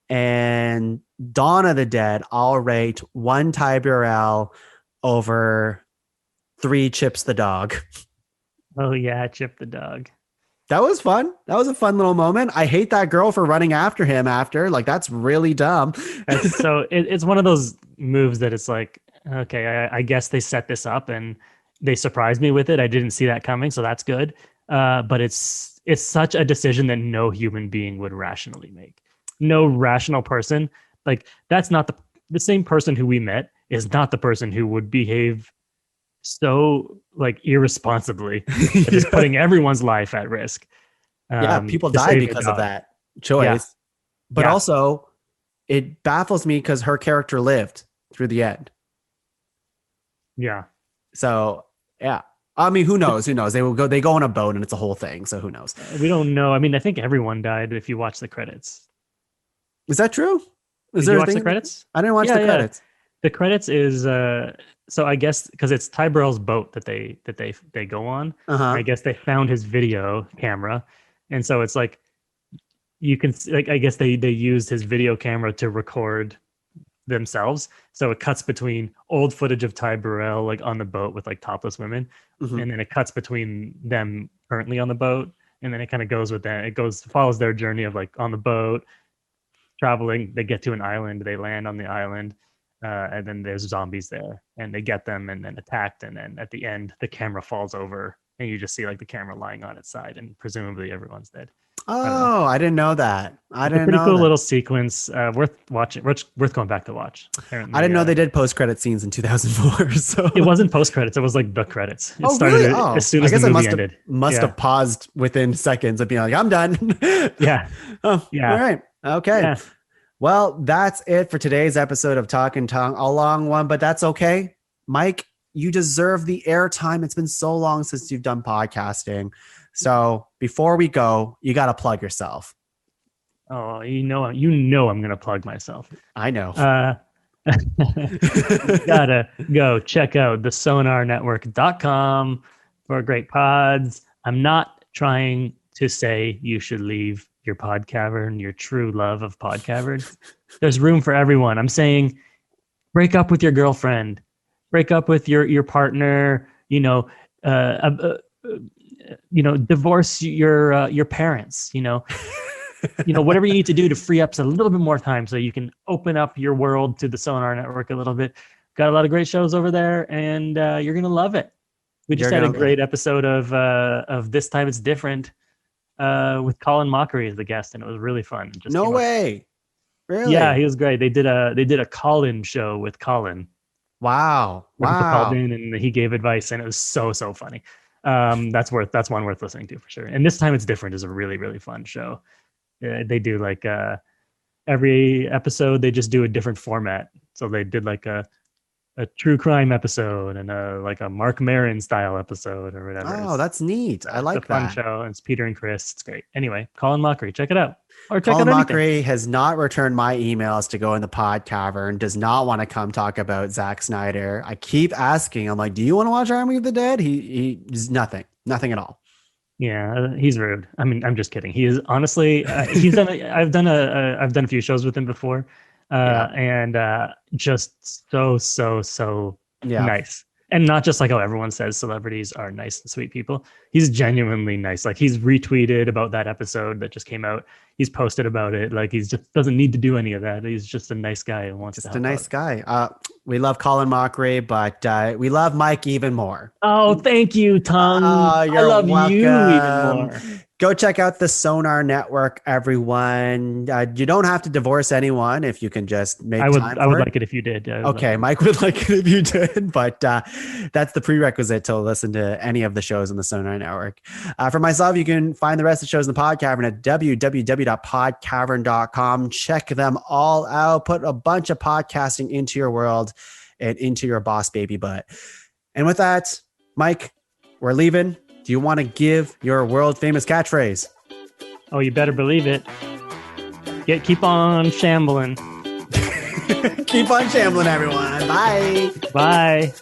And Dawn of the Dead, I'll rate 1 Ty Burrell over 3 Chips the dog. Oh, yeah, Chip the dog. That was fun. That was a fun little moment. I hate that girl for running after him after. Like, that's really dumb. So it's one of those moves that it's like, okay, I guess they set this up and they surprised me with it. I didn't see that coming, so that's good. But it's such a decision that no human being would rationally make. No rational person, like that's not the same person who we met is not the person who would behave so like irresponsibly, just putting everyone's life at risk. People die because of that choice. Yeah. But also, it baffles me because her character lived through the end. Yeah. So yeah. I mean, who knows? They go on a boat and it's a whole thing. So who knows? We don't know. I mean, I think everyone died if you watch the credits. Is that true? Did you watch the credits? I didn't watch the credits. The credits is so I guess because it's Ty Burrell's boat that they go on. I guess they found his video camera, and so it's like you can like I guess they used his video camera to record themselves. So it cuts between old footage of Ty Burrell like on the boat with like topless women, and then it cuts between them currently on the boat, and then it kind of goes with that. It follows their journey of like on the boat. Traveling, they get to an island, they land on the island, and then there's zombies there, and they get them and then attacked, and then at the end, the camera falls over, and you just see like the camera lying on its side, and presumably everyone's dead. Oh, I didn't know that. It's a pretty cool little sequence, worth watching, worth going back to watch. Apparently, I didn't know they did post-credit scenes in 2004. So it wasn't post-credits; it was like the credits. It started really? as soon as the movie ended. Must have paused within seconds of being like, "I'm done." Yeah. Oh, yeah. All right. Okay. Yeah. Well, that's it for today's episode of Talking Tongue. A long one, but that's okay. Mike, you deserve the airtime. It's been so long since you've done podcasting. So before we go, you got to plug yourself. Oh, you know I'm going to plug myself. I know. Gotta go check out the sonarnetwork.com for great pods. I'm not trying to say you should leave your pod cavern, your true love of pod caverns. There's room for everyone. I'm saying break up with your girlfriend, break up with your partner, divorce your parents, whatever you need to do to free up a little bit more time so you can open up your world to the Sonar Network a little bit. Got a lot of great shows over there, and you're going to love it. We just had a great episode of This Time It's Different with Colin Mockery as the guest, and it was really fun. No way. Really? Yeah, he was great. They did a call-in show with Colin. Wow. People called in and he gave advice, and it was so funny. That's one worth listening to for sure. And This Time It's Different is a really, really fun show. They do like every episode they just do a different format. So they did like a true crime episode and like a Mark Maron style episode or whatever. Oh, that's neat. I like it's a fun that. show. And it's Peter and Chris. It's great. Anyway, Colin Mockery, check it out. Or check Colin out anything. Mockery has not returned my emails to go in the pod cavern, does not want to come talk about Zack Snyder. I keep asking, I'm like, do you want to watch Army of the Dead? He's nothing at all. Yeah, he's rude. I mean, I'm just kidding. He is honestly, he's done, I've done a few shows with him before. And just so nice. And not just like how everyone says celebrities are nice and sweet people. He's genuinely nice. Like he's retweeted about that episode that just came out. He's posted about it. Like he's just doesn't need to do any of that. He's just a nice guy and wants to help. Just a nice guy. We love Colin Mockery, but we love Mike even more. Oh, thank you, Tuong. I love welcome. You even more. Go check out the Sonar Network, everyone. You don't have to divorce anyone if you can just make time for it. I would like it if you did. Okay, Mike would like it if you did, but that's the prerequisite to listen to any of the shows on the Sonar Network. For myself, you can find the rest of the shows in the Pod Cavern at www.podcavern.com. Check them all out. Put a bunch of podcasting into your world and into your boss baby butt. And with that, Mike, we're leaving. Do you want to give your world famous catchphrase? Oh, you better believe it. Keep on shambling. Keep on shambling, everyone. Bye. Bye.